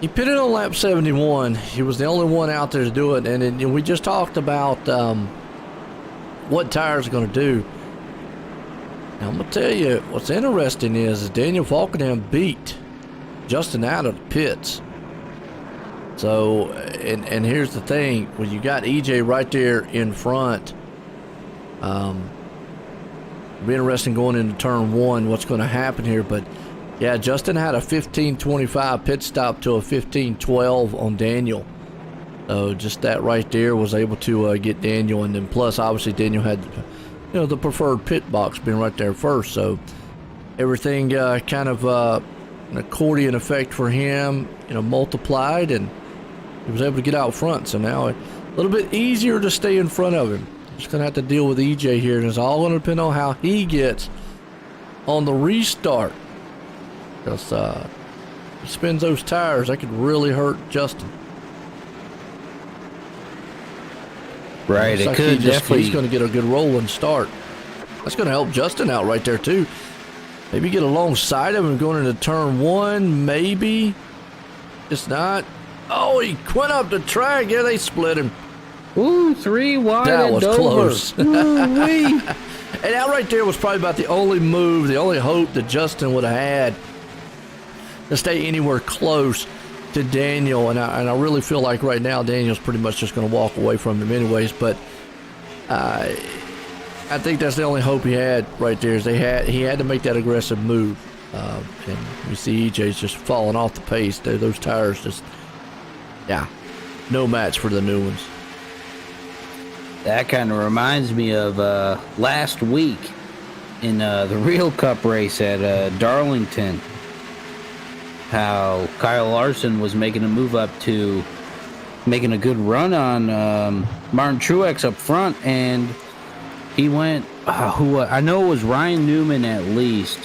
He pitted on lap 71. He was the only one out there to do it, and we just talked about what tires are going to do. Now, I'm going to tell you, what's interesting is Daniel Falkenham beat Justin out of the pits. So, and here's the thing, when you got EJ right there in front, it'll be interesting going into turn one, what's going to happen here. But yeah, Justin had a 15:25 pit stop to a 15:12 on Daniel. So just that right there was able to get Daniel, and then plus obviously Daniel had, the preferred pit box being right there first. So everything kind of an accordion effect for him, multiplied, and he was able to get out front. So now a little bit easier to stay in front of him. Just going to have to deal with EJ here, and it's all going to depend on how he gets on the restart. Because he spins those tires, that could really hurt Justin. Right, it could definitely. He's going to get a good rolling start. That's going to help Justin out right there, too. Maybe get alongside him and going into turn one, maybe. It's not. Oh, he went up the track. Yeah, they split him. Ooh, 3 wide. That was Dover. close. And that right there was probably about the only move, the only hope that Justin would have had to stay anywhere close to Daniel. And I really feel like right now Daniel's pretty much just going to walk away from him anyways. But I think that's the only hope he had right there, is he had to make that aggressive move. And you see EJ's just falling off the pace. Those tires just, no match for the new ones. That kind of reminds me of last week in the Real Cup race at Darlington. How Kyle Larson was making a move up to making a good run on Martin Truex up front, and he went, I know it was Ryan Newman at least,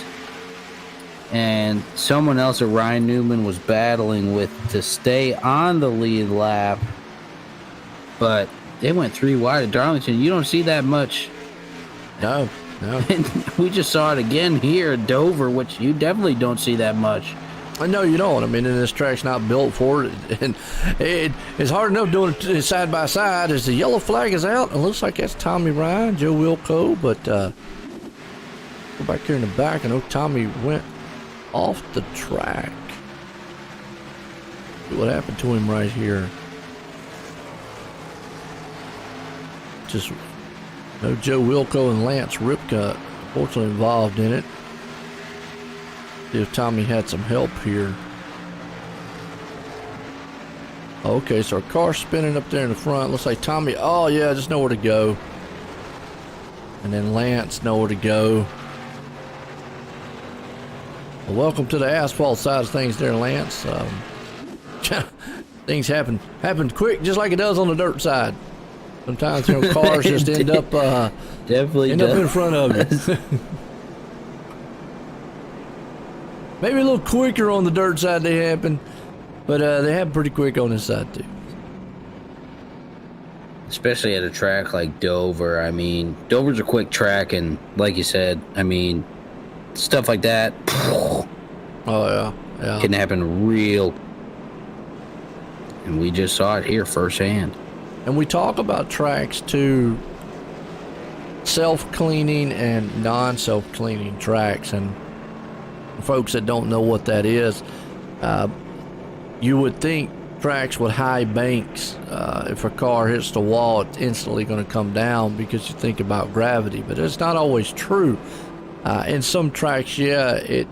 and someone else that Ryan Newman was battling with to stay on the lead lap, but they went 3 wide at Darlington. You don't see that much. No. And we just saw it again here at Dover, which you definitely don't see that much. I know you don't. I mean, and this track's not built for it. And it's hard enough doing it side by side as the yellow flag is out. It looks like that's Tommy Ryan, Joe Wilco. But go back here in the back. I know Tommy went off the track. See what happened to him right here. Just no Joe Wilco and Lance Ripka, unfortunately, involved in it. See if Tommy had some help here. Okay, so our car's spinning up there in the front. Looks like Tommy, oh yeah, just nowhere to go. And then Lance, nowhere to go. Well, welcome to the asphalt side of things there, Lance. Things happen quick, just like it does on the dirt side. Sometimes cars just end up definitely up in front of you. Maybe a little quicker on the dirt side they happen, but they happen pretty quick on this side too. Especially at a track like Dover. I mean, Dover's a quick track, and like you said, I mean, stuff like that. Oh yeah. Can happen real. And we just saw it here firsthand. And we talk about tracks too, self-cleaning and non-self-cleaning tracks, and folks that don't know what that is, you would think tracks with high banks, if a car hits the wall, it's instantly going to come down because you think about gravity, but it's not always true. In some tracks, it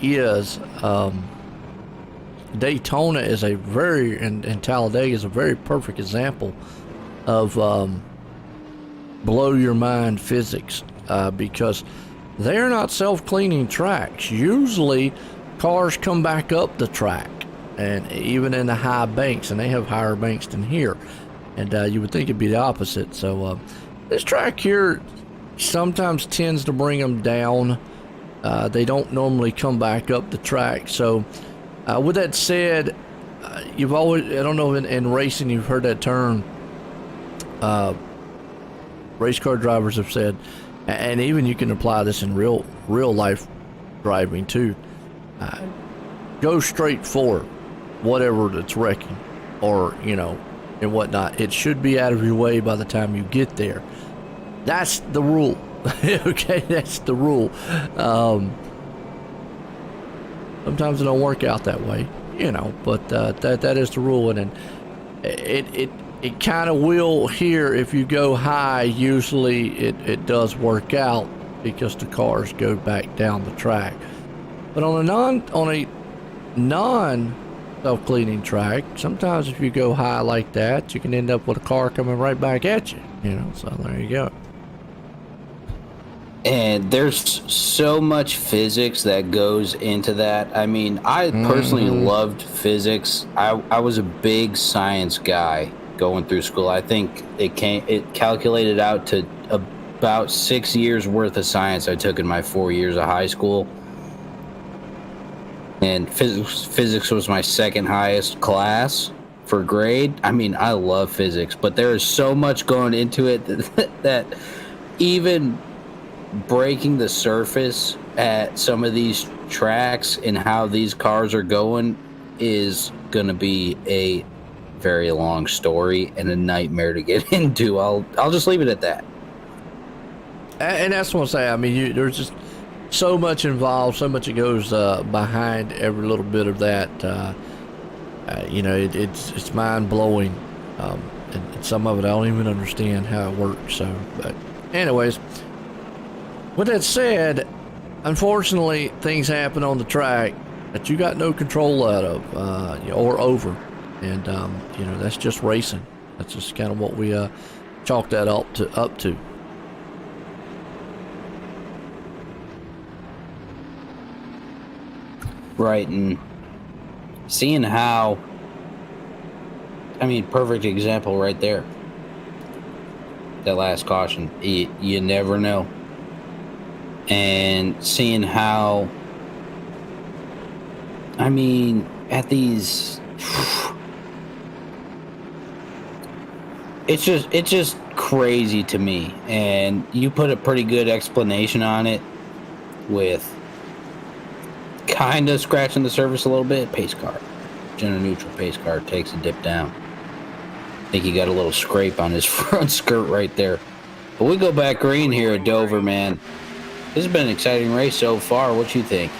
is. Daytona is and Talladega is a very perfect example of blow your mind physics, because they're not self-cleaning tracks. Usually cars come back up the track, and even in the high banks, and they have higher banks than here, and you would think it'd be the opposite. So this track here sometimes tends to bring them down. They don't normally come back up the track. So with that said, you've always, I don't know, in racing you've heard that term, race car drivers have said, and even you can apply this in real life driving too, go straight for whatever that's wrecking, or and whatnot. It should be out of your way by the time you get there. That's the rule. Okay, that's the rule. Sometimes it don't work out that way, but that is the rule. And it kind of will here. If you go high, usually it does work out because the cars go back down the track. But on a non self-cleaning track, sometimes if you go high like that, you can end up with a car coming right back at you. So there you go. And there's so much physics that goes into that. I mean, I personally loved physics. I was a big science guy going through school. I think it calculated out to about 6 years worth of science I took in my 4 years of high school. And physics was my second highest class for grade. I mean, I love physics, but there is so much going into it that even breaking the surface at some of these tracks and how these cars are going is going to be a very long story and a nightmare to get into. I'll just leave it at that. And that's what I'm saying. I mean, there's just so much involved, so much that goes behind every little bit of that. It's mind blowing, and some of it I don't even understand how it works. So, but anyways. With that said, unfortunately, things happen on the track that you got no control out of, or over, and that's just racing. That's just kind of what we chalk that up to. Right, and seeing how, perfect example right there. That last caution, you never know. And seeing how, at these, it's just crazy to me. And you put a pretty good explanation on it with kind of scratching the surface a little bit. Pace car, general neutral pace car takes a dip down. I think he got a little scrape on his front skirt right there. But we go back green here at Dover, man. This has been an exciting race so far. What you think?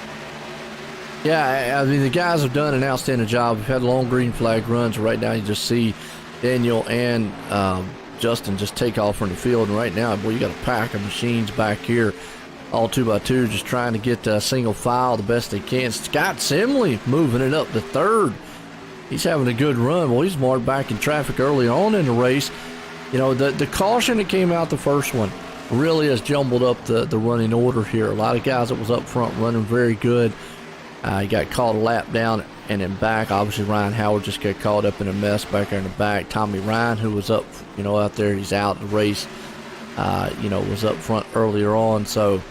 Yeah, the guys have done an outstanding job. We've had long green flag runs. Right now, you just see Daniel and Justin just take off from the field. And right now, boy, you got a pack of machines back here, all 2x2, just trying to get single file the best they can. Scott Simley moving it up to third. He's having a good run. Well, he's marked back in traffic early on in the race. The caution that came out the first one really has jumbled up the running order here. A lot of guys that was up front running very good. He got caught a lap down and then back. Obviously, Ryan Howard just got caught up in a mess back there in the back. Tommy Ryan, who was up, out there, he's out in the race, was up front earlier on. So,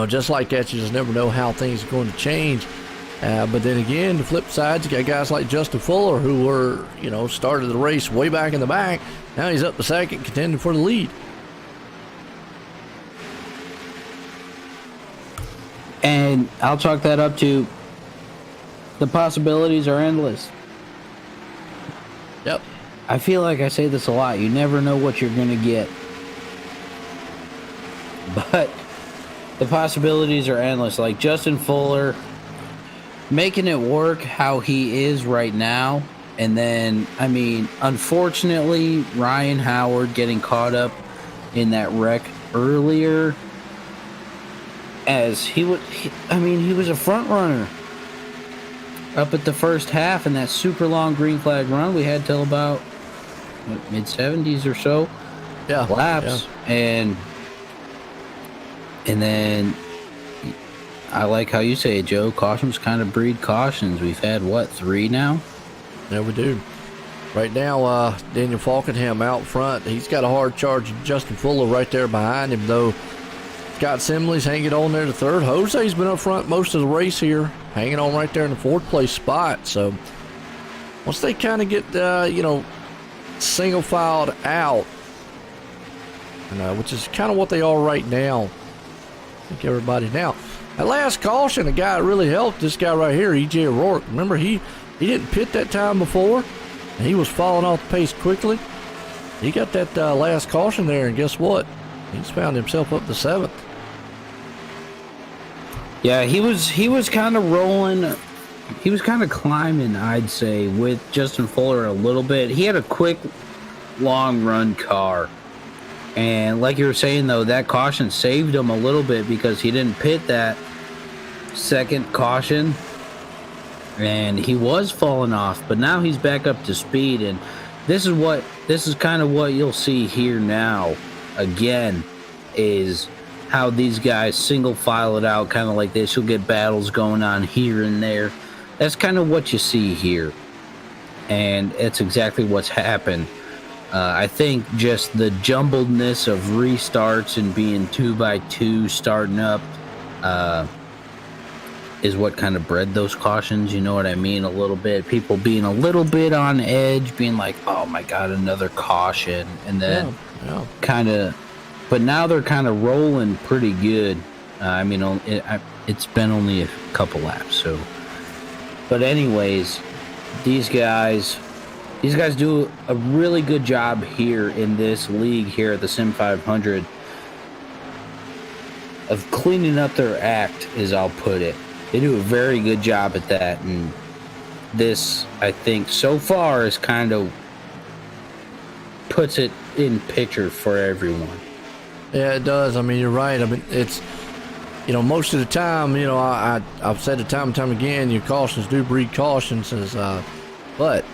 just like that, you just never know how things are going to change. But then again, the flip side, you got guys like Justin Fuller, who were, started the race way back in the back. Now he's up to second, contending for the lead. And I'll chalk that up to the possibilities are endless. Yep. I feel like I say this a lot. You never know what you're going to get. But the possibilities are endless. Like Justin Fuller making it work how he is right now. And then, unfortunately, Ryan Howard getting caught up in that wreck earlier. As he was a front runner. up at the first half in that super long green flag run. We had till about mid 70s or so laps, and then I like how you say it, Joe. Cautions kind of breed cautions. We've had what, 3 now? Yeah, we do. Right now, Daniel Falkenham out front. He's got a hard charge. Justin Fuller right there behind him, though. Scott Simley's hanging on there to third. Jose's been up front most of the race here, hanging on right there in the 4th place spot. So once they kind of get, single filed out, which is kind of what they are right now. I think everybody now. That last caution, a guy that really helped this guy right here, E.J. O'Rourke. Remember, he didn't pit that time before, and he was falling off the pace quickly. He got that last caution there, and guess what? He's found himself up to 7th. Yeah, he was kind of rolling. He was kind of climbing, I'd say, with Justin Fuller a little bit. He had a quick, long run car. And like you were saying, though, that caution saved him a little bit because he didn't pit that second caution. And he was falling off, but now he's back up to speed. And this is kind of what you'll see here now, again, is how these guys single file it out kind of like this. You'll get battles going on here and there. That's kind of what you see here. And it's exactly what's happened. I think just the jumbledness of restarts and being 2x2 starting up is what kind of bred those cautions. You know what I mean? A little bit. People being a little bit on edge, being like, oh my God, another caution. And then kind of, but now they're kind of rolling pretty good. I mean, it's been only a couple laps. So, but anyways, these guys do a really good job here in this league here at the Sim500 of cleaning up their act, as I'll put it. They do a very good job at that, and this, I think, so far is kind of puts it in picture for everyone. Yeah, it does. I mean, you're right. I mean, it's, most of the time, I've said it time and time again, your cautions do breed cautions, but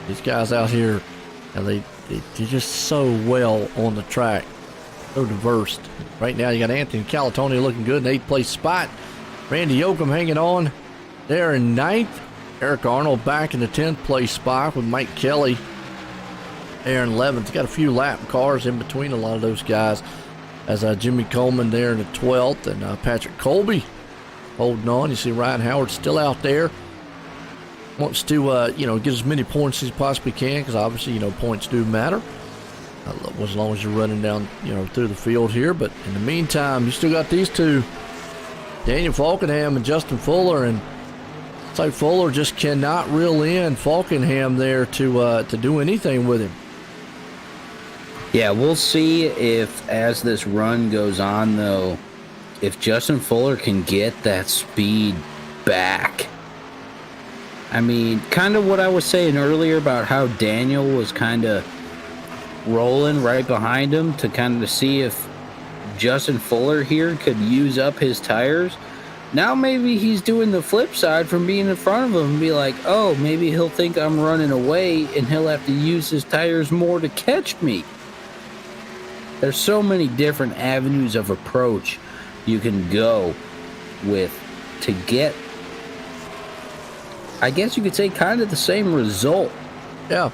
these guys out here, they're just so well on the track, so diverse. Right now, you got Anthony Calatonia looking good in 8th place spot. Randy Yoakum hanging on there in 9th. Eric Arnold back in the 10th place spot with Mike Kelly there in 11th. He's got a few lap cars in between a lot of those guys, as Jimmy Coleman there in the 12th, and Patrick Colby holding on. You see Ryan Howard still out there. Wants to, get as many points as he possibly can, because obviously, points do matter. As long as you're running down, through the field here. But in the meantime, you still got these two, Daniel Falkenham and Justin Fuller, and it's like Fuller just cannot reel in Falkenham there to do anything with him. Yeah, we'll see if, as this run goes on, though, if Justin Fuller can get that speed back. I mean, kind of what I was saying earlier about how Daniel was kind of rolling right behind him to kind of see if Justin Fuller here could use up his tires. Now maybe he's doing the flip side from being in front of him and be like, oh, maybe he'll think I'm running away and he'll have to use his tires more to catch me. There's so many different avenues of approach you can go with to get, I guess you could say, kind of the same result. Yeah.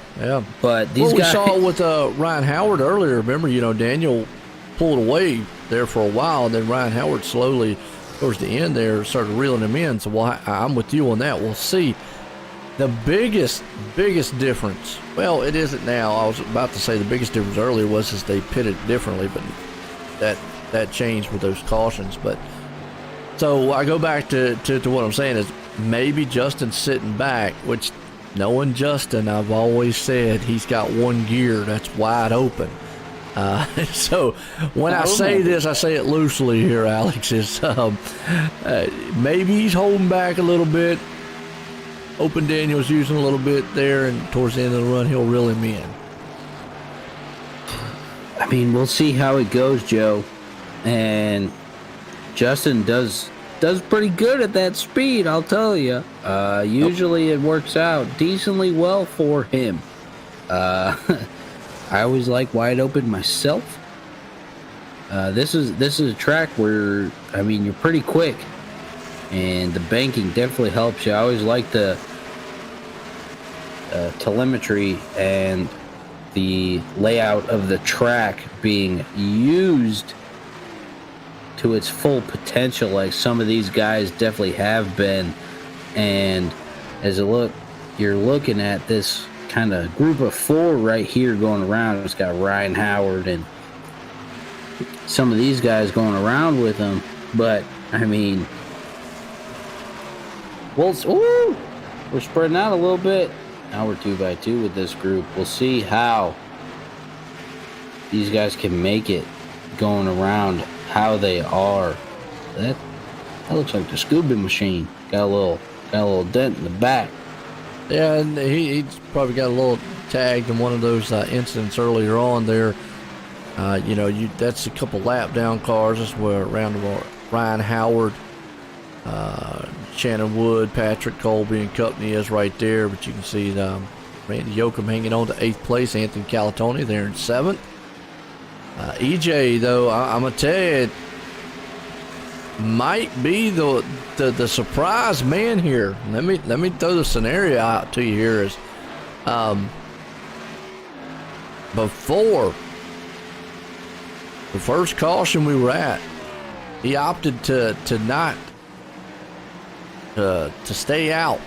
But these guys, we saw it with Ryan Howard earlier. Remember, Daniel pulled away there for a while, and then Ryan Howard slowly, towards the end there, started reeling him in. So, I'm with you on that. We'll see. The biggest difference, well, it isn't now. I was about to say the biggest difference earlier was they pitted differently, but that changed with those cautions. But so I go back to what I'm saying is maybe Justin's sitting back, which knowing Justin, I've always said he's got one gear that's wide open. So when I say this, I say it loosely here, Alex, is maybe he's holding back a little bit. Open Daniel's using a little bit there, and towards the end of the run, he'll reel him in. I mean, we'll see how it goes, Joe. And Justin does does pretty good at that speed, I'll tell you. Usually it works out decently well for him. I always like wide open myself. This is a track where, I mean, you're pretty quick, and the banking definitely helps you. I always like the telemetry and the layout of the track being used to its full potential, like some of these guys definitely have been. And as you're looking at this kind of group of 4 right here going around. It's got Ryan Howard and some of these guys going around with him. But I mean, we're spreading out a little bit. Now we're 2x2 with this group. We'll see how these guys can make it going around how they are. That looks like the scuba machine. Got a little dent in the back. Yeah, and he's probably got a little tagged in one of those incidents earlier on there. That's a couple lap down cars. That's where around Ryan Howard, Shannon Wood, Patrick Colby and company is right there. But you can see Randy Yoakum hanging on to 8th place. Anthony Calatoni there in 7th. EJ, though, I'm going to tell you, might be the surprise man here. Let me throw the scenario out to you here. Is before the first caution we were at, he opted to not to stay out,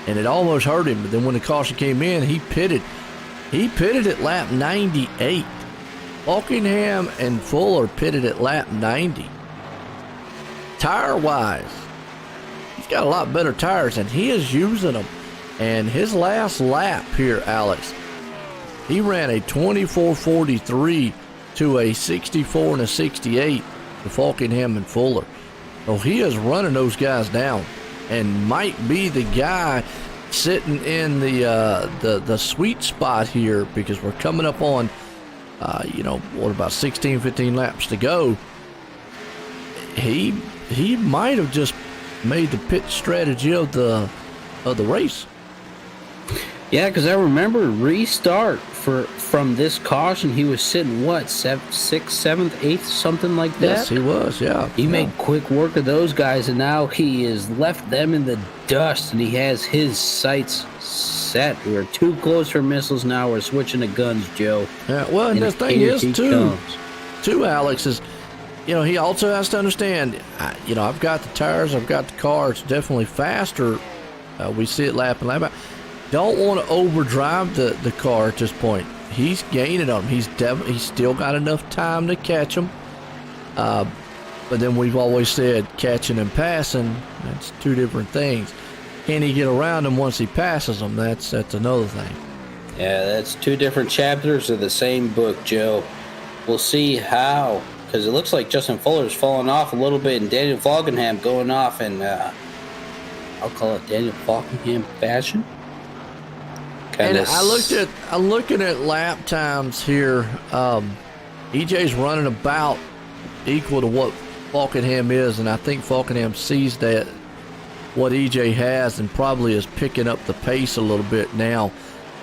and it almost hurt him. But then when the caution came in, he pitted at lap 98. Buckingham and Fuller pitted at lap 90. Tire-wise, he's got a lot better tires, and he is using them. And his last lap here, Alex, he ran a 24.43 to a 64 and a 68 to Buckingham and Fuller. So he is running those guys down, and might be the guy sitting in the sweet spot here, because we're coming up on about 16, 15 laps to go. He might have just made the pit strategy of the race. Yeah, because I remember restart from this caution, he was sitting what, 6th, 7th, 8th, something like that. Yes, he was. Yeah, he made quick work of those guys, and now he has left them in the dust, and he has his sights set. We're too close for missiles now. We're switching to guns, Joe. Yeah. Well, and the thing is too, Alex, is, he also has to understand, I've got the tires, I've got the car. It's definitely faster. We see it lap and lap out. Don't want to overdrive the car at this point. He's gaining on him. He's still got enough time to catch him. But then we've always said catching and passing, that's two different things. Can he get around him once he passes him? That's another thing. Yeah, that's two different chapters of the same book, Joe. We'll see how, because it looks like Justin Fuller's falling off a little bit, and Daniel Buckingham going off in, I'll call it Daniel Buckingham fashion. And I'm looking at lap times here. EJ's running about equal to what Buckingham is, and I think Buckingham sees that what EJ has and probably is picking up the pace a little bit now.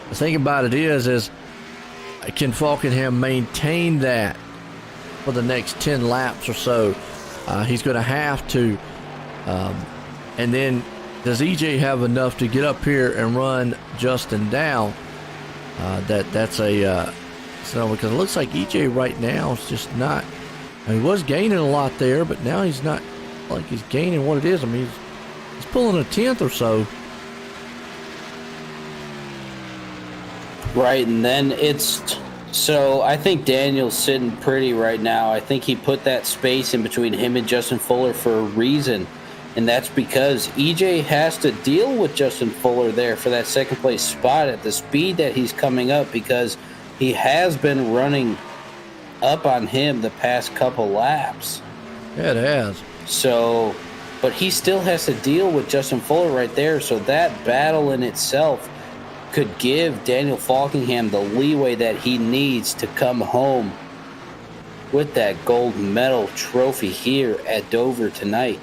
The thing about it is can Buckingham maintain that for the next 10 laps or so? He's going to have to. And then does EJ have enough to get up here and run Justin down? That's a because it looks like EJ right now is just not. He was gaining a lot there, but now he's not like he's gaining what it is. I mean, he's pulling a 10th or so. Right, and then so I think Daniel's sitting pretty right now. I think he put that space in between him and Justin Fuller for a reason. And that's because EJ has to deal with Justin Fuller there for that second place spot at the speed that he's coming up, because he has been running up on him the past couple laps. Yeah, it has. So, but he still has to deal with Justin Fuller right there. So that battle in itself could give Daniel Buckingham the leeway that he needs to come home with that gold medal trophy here at Dover tonight.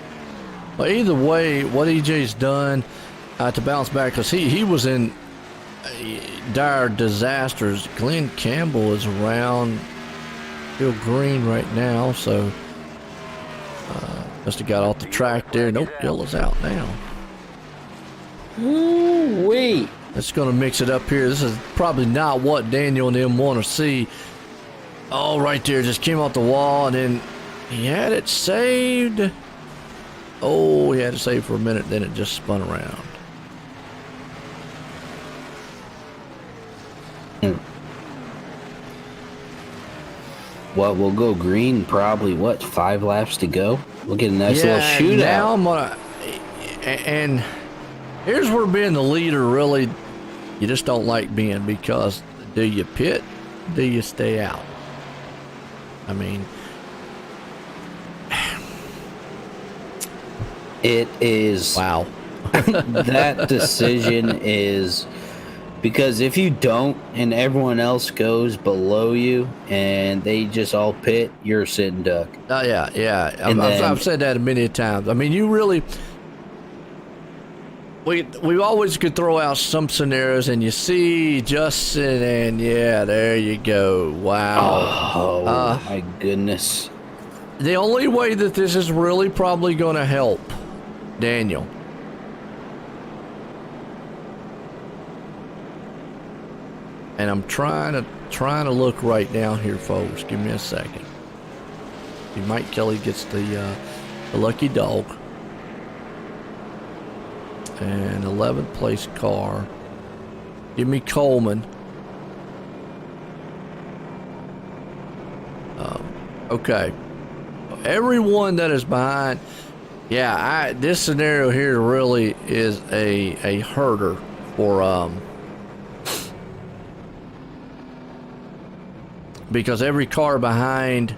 Well, either way, what EJ's done to bounce back, because he was in dire disasters. Glenn Campbell is around Bill Green right now, so must have got off the track there. Nope, yellow's out now. Ooh, wait. It's going to mix it up here. This is probably not what Daniel and them want to see. Oh, right there, just came off the wall, and then he had it saved. Oh, he had it saved for a minute, then it just spun around. Well, we'll go green probably, 5 laps to go? We'll get a nice little shootout. Now I'm going to... And here's where being the leader really, you just don't like being, because do you pit? Do you stay out? I mean... It is... Wow. That decision is... Because if you don't and everyone else goes below you and they just all pit, you're a sitting duck. Oh, yeah. I've said that many times. I mean, you really... We always could throw out some scenarios, and you see Justin, and yeah, there you go. Wow. Oh, my goodness. The only way that this is really probably going to help Daniel. And I'm trying to look right now here, folks. Give me a second. Mike Kelly gets the lucky dog. And 11th place car. Give me Coleman. Okay. Everyone that is behind. Yeah, this scenario here really is a herder for because every car behind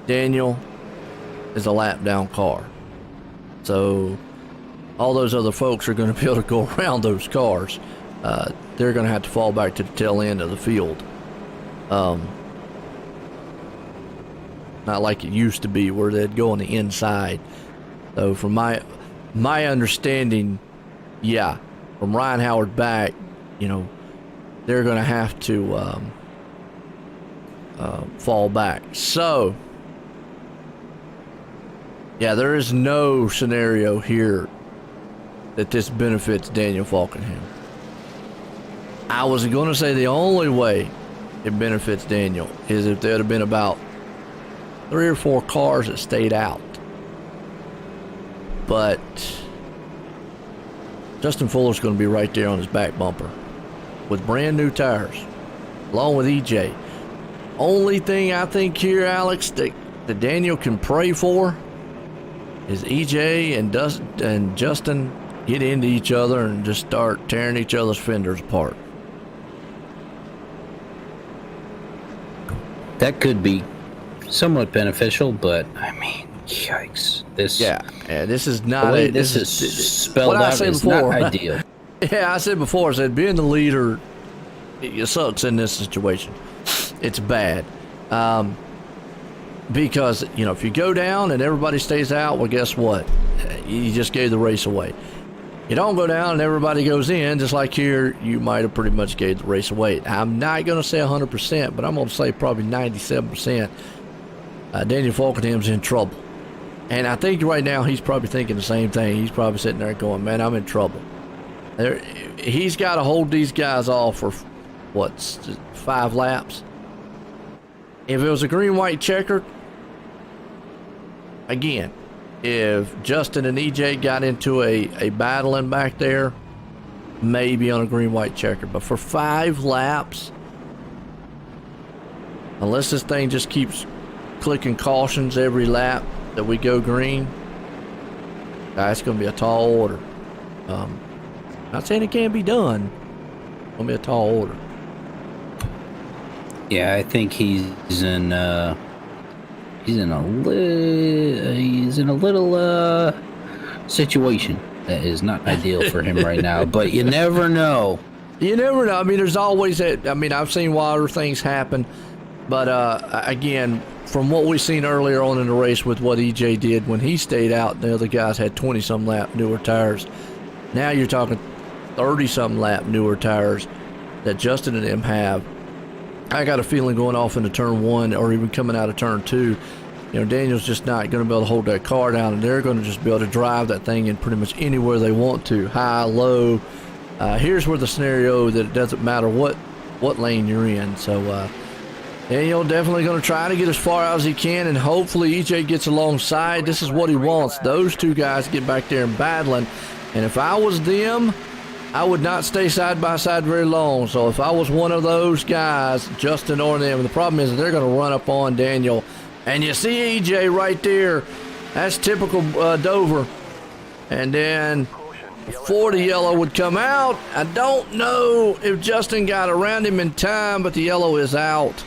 Daniel is a lap down car. So all those other folks are going to be able to go around those cars. They're going to have to fall back to the tail end of the field. Not like it used to be where they'd go on the inside. So from my understanding, yeah, from Ryan Howard back, they're going to have to fall back. So, yeah, there is no scenario here that this benefits Daniel Falkenham. I was going to say the only way it benefits Daniel is if there had been about 3 or 4 cars that stayed out. But Justin Fuller's going to be right there on his back bumper with brand new tires, along with EJ. Only thing I think here, Alex, that Daniel can pray for is EJ and Justin get into each other and just start tearing each other's fenders apart. That could be somewhat beneficial, but I mean, yikes! This is not. This is spelled out. It's not ideal. Yeah, I said before. I said being the leader, it sucks in this situation. It's bad, because if you go down and everybody stays out, well, guess what? You just gave the race away. You don't go down and everybody goes in, just like here, you might have pretty much gave the race away. I'm not going to say 100%, but I'm going to say probably 97%. Daniel Falkenham's in trouble. And I think right now he's probably thinking the same thing. He's probably sitting there going, man, I'm in trouble. He's got to hold these guys off for, 5 laps? If it was a green-white checker, again, if Justin and EJ got into a battling back there, maybe on a green-white checker. But for 5 laps, unless this thing just keeps clicking cautions every lap that we go green, that's going to be a tall order. Not saying it can't be done. It's going to be a tall order. Yeah, I think he's in a little situation that is not ideal for him right now. But you never know. You never know. I mean, there's always that. I mean, I've seen wilder things happen. But again, from what we seen earlier on in the race with what EJ did when he stayed out, the other guys had 20-some lap newer tires. Now you're talking 30-some lap newer tires that Justin and them have. I got a feeling going off into turn 1 or even coming out of turn 2, Daniel's just not going to be able to hold that car down, and they're going to just be able to drive that thing in pretty much anywhere they want to, high, low. Here's where the scenario that it doesn't matter what lane you're in. So Daniel definitely going to try to get as far out as he can, and hopefully EJ gets alongside. This is what he wants. Those two guys get back there and battling. And if I was them, I would not stay side by side very long. So if I was one of those guys, Justin or them, the problem is they're going to run up on Daniel. And you see EJ right there. That's typical Dover. And then before the yellow would come out, I don't know if Justin got around him in time, but the yellow is out.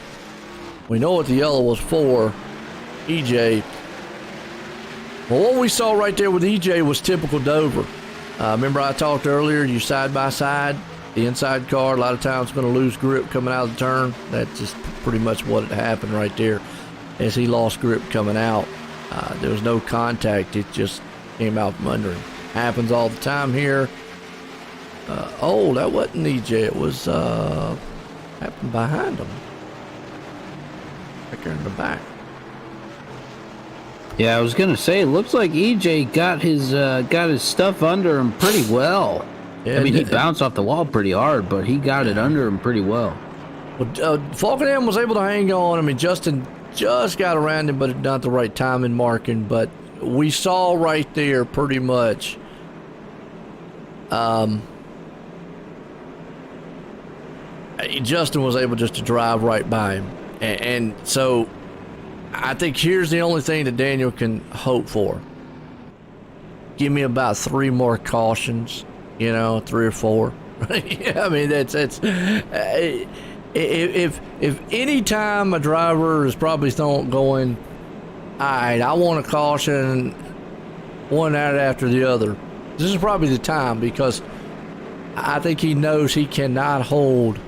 We know what the yellow was for, EJ. Well, what we saw right there with EJ was typical Dover. Remember I talked earlier, you side by side, the inside car, a lot of times going to lose grip coming out of the turn. That's just pretty much what had happened right there as he lost grip coming out. There was no contact. It just came out from under him. Happens all the time here. Oh, that wasn't EJ. It was happened behind him. Back there in the back. Yeah, I was gonna say, it looks like EJ got his stuff under him pretty well. Yeah, I mean, he bounced off the wall pretty hard, but he got it under him pretty well. Well, Falkenham was able to hang on. I mean, Justin just got around him, but not the right time in marking. But we saw right there pretty much. Justin was able just to drive right by him. And so I think here's the only thing that Daniel can hope for. Give me about 3 more cautions, 3 or 4. Yeah, I mean, that's if any time a driver is probably going, all right, I want a caution, one out after the other. This is probably the time, because I think he knows he cannot hold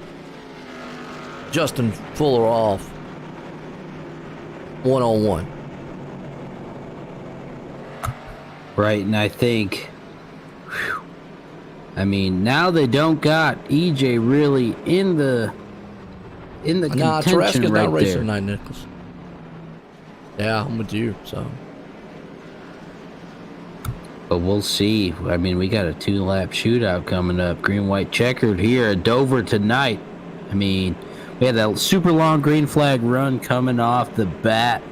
Justin Fuller off one-on-one. Right, and I think, I mean, now they don't got EJ really in the contention Tereska's right not racing there. tonight, Nicholas. Yeah, I'm with you. So, but we'll see. I mean, we got a 2-lap shootout coming up, green-white checkered here at Dover tonight. I mean, we had that super long green flag run coming off the bat,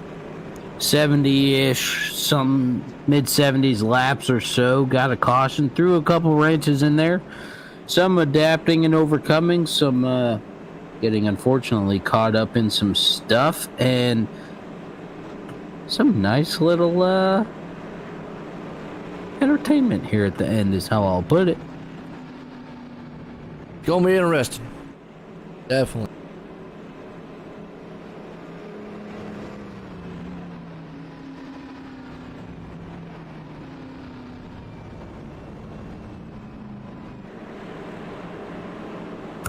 70-ish, some mid-70s laps or so. Got a caution, threw a couple wrenches in there, some adapting and overcoming, some getting unfortunately caught up in some stuff, and some nice little entertainment here at the end is how I'll put it. gonna be interesting. Definitely.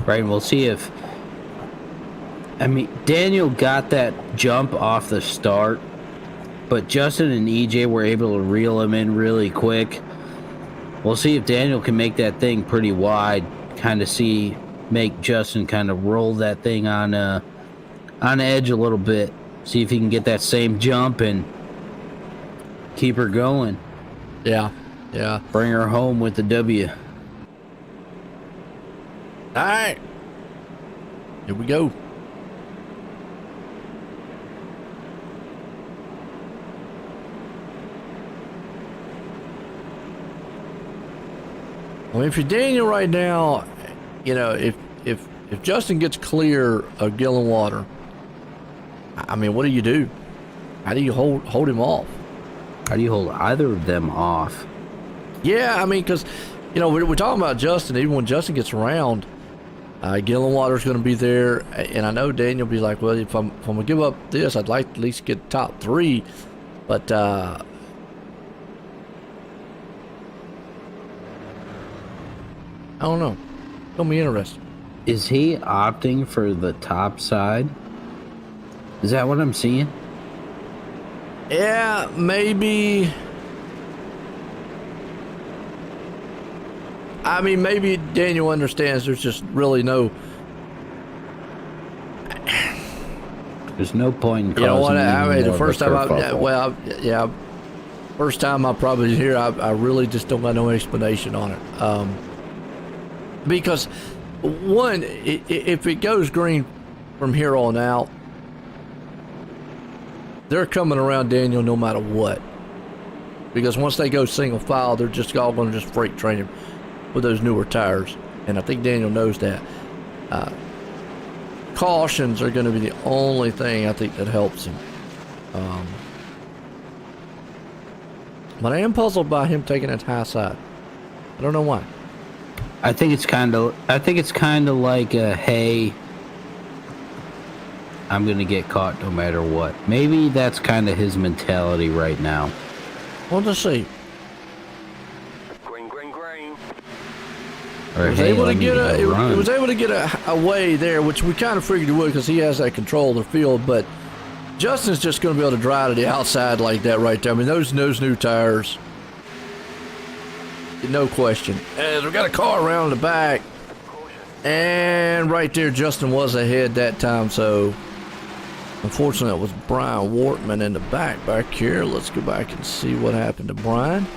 Right, and we'll see if, I mean, Daniel got that jump off the start, but Justin and EJ were able to reel him in really quick. We'll see if Daniel can make that thing pretty wide, kind of make Justin kind of roll that thing on edge a little bit. See if he can get that same jump and keep her going. Yeah, yeah. Bring her home with the W. All right. Here we go. I mean, if you're Daniel right now, if Justin gets clear of Gillenwater, I mean, what do you do? How do you hold him off? How do you hold either of them off? Yeah, I mean, because, we're talking about Justin. Even when Justin gets around, Gillenwater's going to be there. And I know Daniel will be like, well, if I'm going to give up this, I'd like to at least get top 3. But, I don't know. It's going to be interesting. Is he opting for the top side? Is that what I'm seeing? Yeah, maybe. I mean, maybe Daniel understands there's just really no. There's no point in causing You know what? I mean, the more first of a time kerfuffle. first time I probably here, I really just don't got no explanation on it. Because one, if it goes green from here on out, they're coming around Daniel no matter what. Because once they go single file, they're just all going to just freight train him with those newer tires. And I think Daniel knows that. Cautions are going to be the only thing I think that helps him. But I am puzzled by him taking that high side. I don't know why. I think it's kind of like hey, I'm gonna get caught no matter what. Maybe that's kind of his mentality right now. Well, let's see. Green, green, green. Or It was hey, able to let me get go run. it was able to get a way there, which we kind of figured he would because he has that control of the field. But Justin's just going to be able to drive to the outside like that right there. I mean, those new tires, no question. As we got a car around the back, and right there, Justin was ahead that time. So unfortunately, it was Brian Wortman in the back here. Let's go back and see what happened to Brian.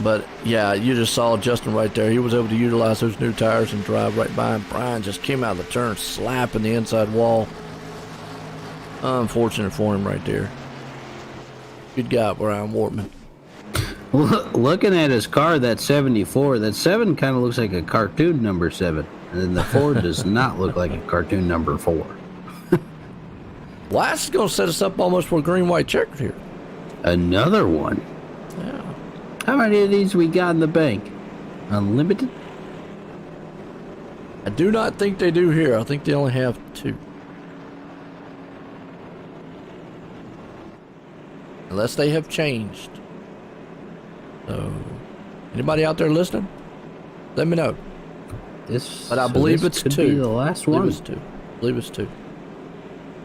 But yeah, you just saw Justin right there. He was able to utilize those new tires and drive right by him. Brian just came out of the turn, slapping the inside wall. Unfortunate for him right there. Good guy, Brian Wortman. Looking at his car, that 74, that 7 kind of looks like a cartoon number 7. And then the 4 does not look like a cartoon number 4. Well, that's going to set us up almost for a green-white checker here. Another one. Yeah. How many of these we got in the bank? Unlimited? I do not think they do here. I think they only have 2. Unless they have changed. So, anybody out there listening? Let me know. But I believe it's 2. Be the last one. I believe it's 2.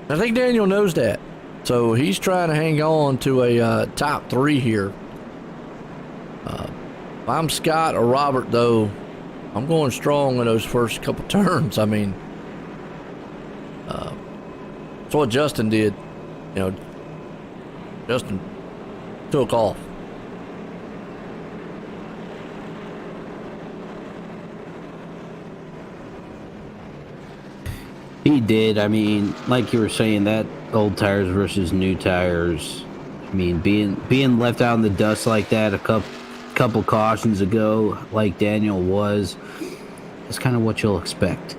I think Daniel knows that. So he's trying to hang on to a top 3 here. If I'm Scott or Robert, though, I'm going strong in those first couple turns. I mean, that's what Justin did. You know, Justin took off. He did. I mean, like you were saying, that old tires versus new tires. I mean, being left out in the dust like that a couple cautions ago, like Daniel was, that's kind of what you'll expect.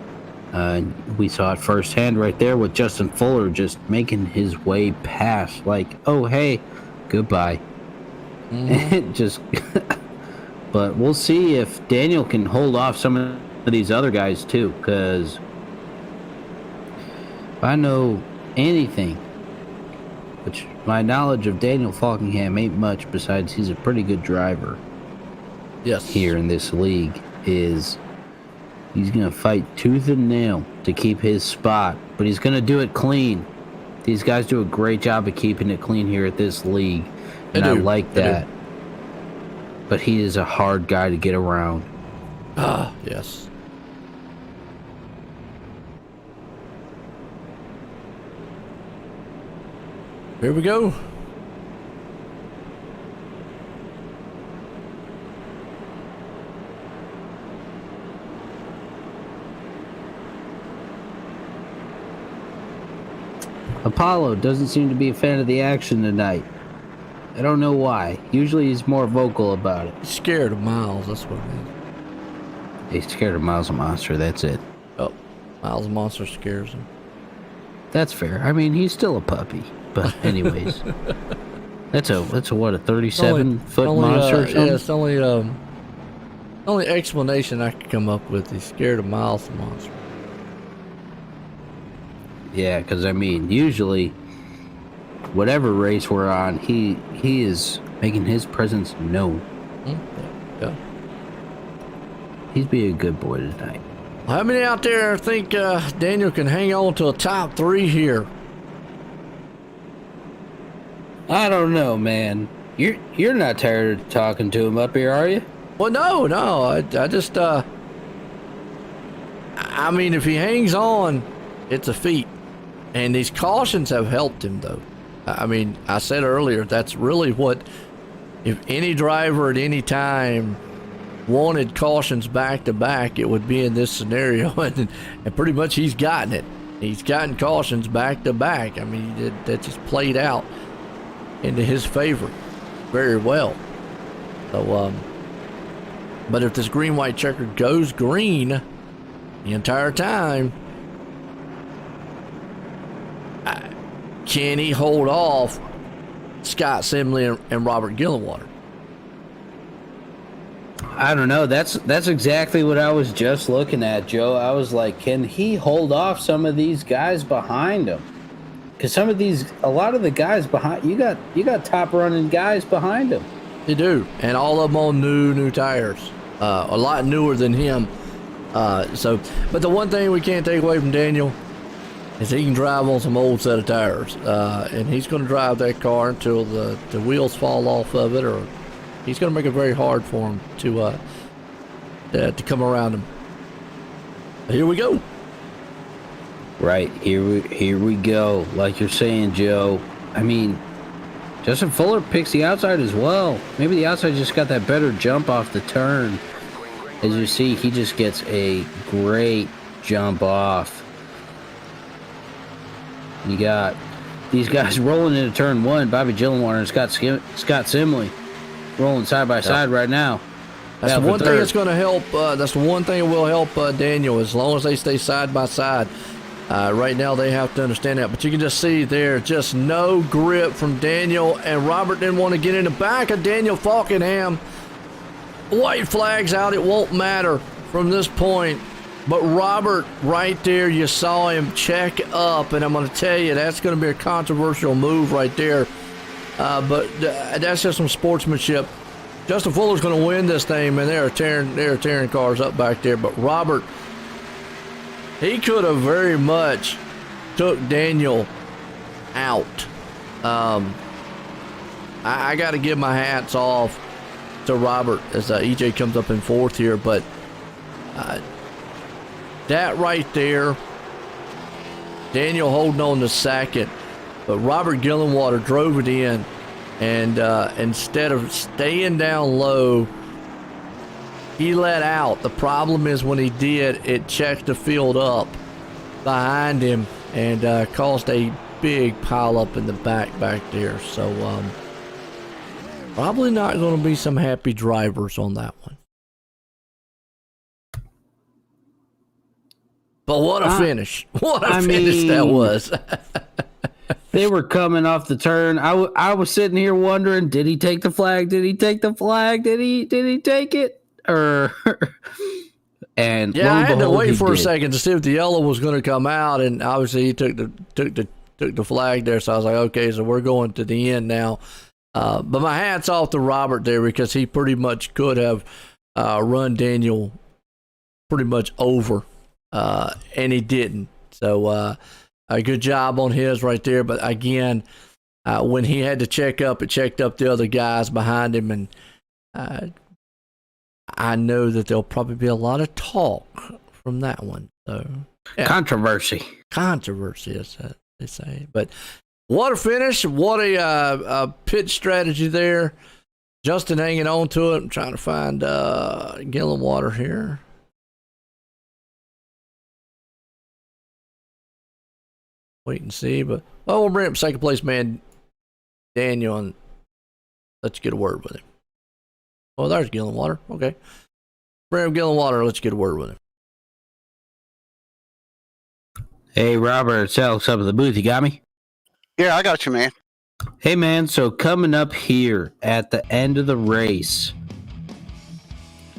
We saw it firsthand right there with Justin Fuller just making his way past, like, oh, hey, goodbye. Mm-hmm. Just, but we'll see if Daniel can hold off some of these other guys too, because if I know anything, which my knowledge of Daniel Falkingham ain't much besides he's a pretty good driver. Yes. Here in this league, is he's going to fight tooth and nail to keep his spot, but he's going to do it clean. These guys do a great job of keeping it clean here at this league, and I like that. But he is a hard guy to get around. Yes. Here we go. Apollo doesn't seem to be a fan of the action tonight. I don't know why. Usually he's more vocal about it. He's scared of Miles, that's what it is. He's scared of Miles Monster, that's it. Oh, Miles Monster scares him. That's fair. I mean, he's still a puppy. But anyways. That's a what, a 37-foot monster or something? Yeah, it's only explanation I could come up with. He's scared of Miles Monster. Yeah, because I mean, usually, whatever race we're on, he is making his presence known. Yeah. He's being a good boy tonight. How many out there think Daniel can hang on to a top 3 here? I don't know, man. You're not tired of talking to him up here, are you? Well, no. I just, I mean, if he hangs on, it's a feat. And these cautions have helped him, though. I mean, I said earlier, that's really what, if any driver at any time wanted cautions back to back, it would be in this scenario. And pretty much he's gotten it. He's gotten cautions back to back. I mean, that just played out into his favor very well. So, but if this green white checker goes green the entire time, can he hold off Scott Simley and Robert Gillenwater? I don't know. That's exactly what I was just looking at, Joe. I was like, can he hold off some of these guys behind him? Because a lot of the guys behind you got top running guys behind him. You do, and all of them on new tires, a lot newer than him. But the one thing we can't take away from Daniel is he can drive on some old set of tires, and he's going to drive that car until the wheels fall off of it, or he's going to make it very hard for him to come around him. But here we go. Right, here we go. Like you're saying, Joe. I mean, Justin Fuller picks the outside as well. Maybe the outside just got that better jump off the turn. As you see, he just gets a great jump off. You got these guys rolling into turn 1. Bobby Gillenwater and Scott Simley rolling side by side right now. That's the one thing that's going to help. That's the one thing that will help Daniel, as long as they stay side by side. Right now they have to understand that. But you can just see there, just no grip from Daniel. And Robert didn't want to get in the back of Daniel Falkenham. White flag's out. It won't matter from this point. But Robert, right there, you saw him check up. And I'm going to tell you, that's going to be a controversial move right there. But that's just some sportsmanship. Justin Fuller's going to win this thing, man. They're tearing cars up back there. But Robert, he could have very much took Daniel out. I got to give my hats off to Robert as EJ comes up in 4th here. But that right there, Daniel holding on to 2nd. But Robert Gillenwater drove it in. And instead of staying down low, he let out. The problem is when he did, it checked the field up behind him and caused a big pile up in the back there. So probably not going to be some happy drivers on that one. But what a finish. What a finish that was. They were coming off the turn. I was sitting here wondering, did he take the flag? Did he take the flag? Did he take it? And yeah, I had to wait for a second to see if the yellow was going to come out, and obviously he took the flag there. So I was like, okay, so we're going to the end now. But my hat's off to Robert there, because he pretty much could have run Daniel pretty much over, and he didn't. So a good job on his right there. But again, when he had to check up, it checked up the other guys behind him, and I know that there'll probably be a lot of talk from that one. So yeah. Controversy, as they say. But what a finish! What a pit strategy there. Justin hanging on to it. I'm trying to find Gillenwater here. Wait and see, but we'll bring up 2nd place man Daniel and let you get a word with him. Oh, there's Gillenwater. Okay. Bring up Gillenwater, let you get a word with him. Hey, Robert, it's Alex up at the booth. You got me? Yeah, I got you, man. Hey, man, so coming up here at the end of the race,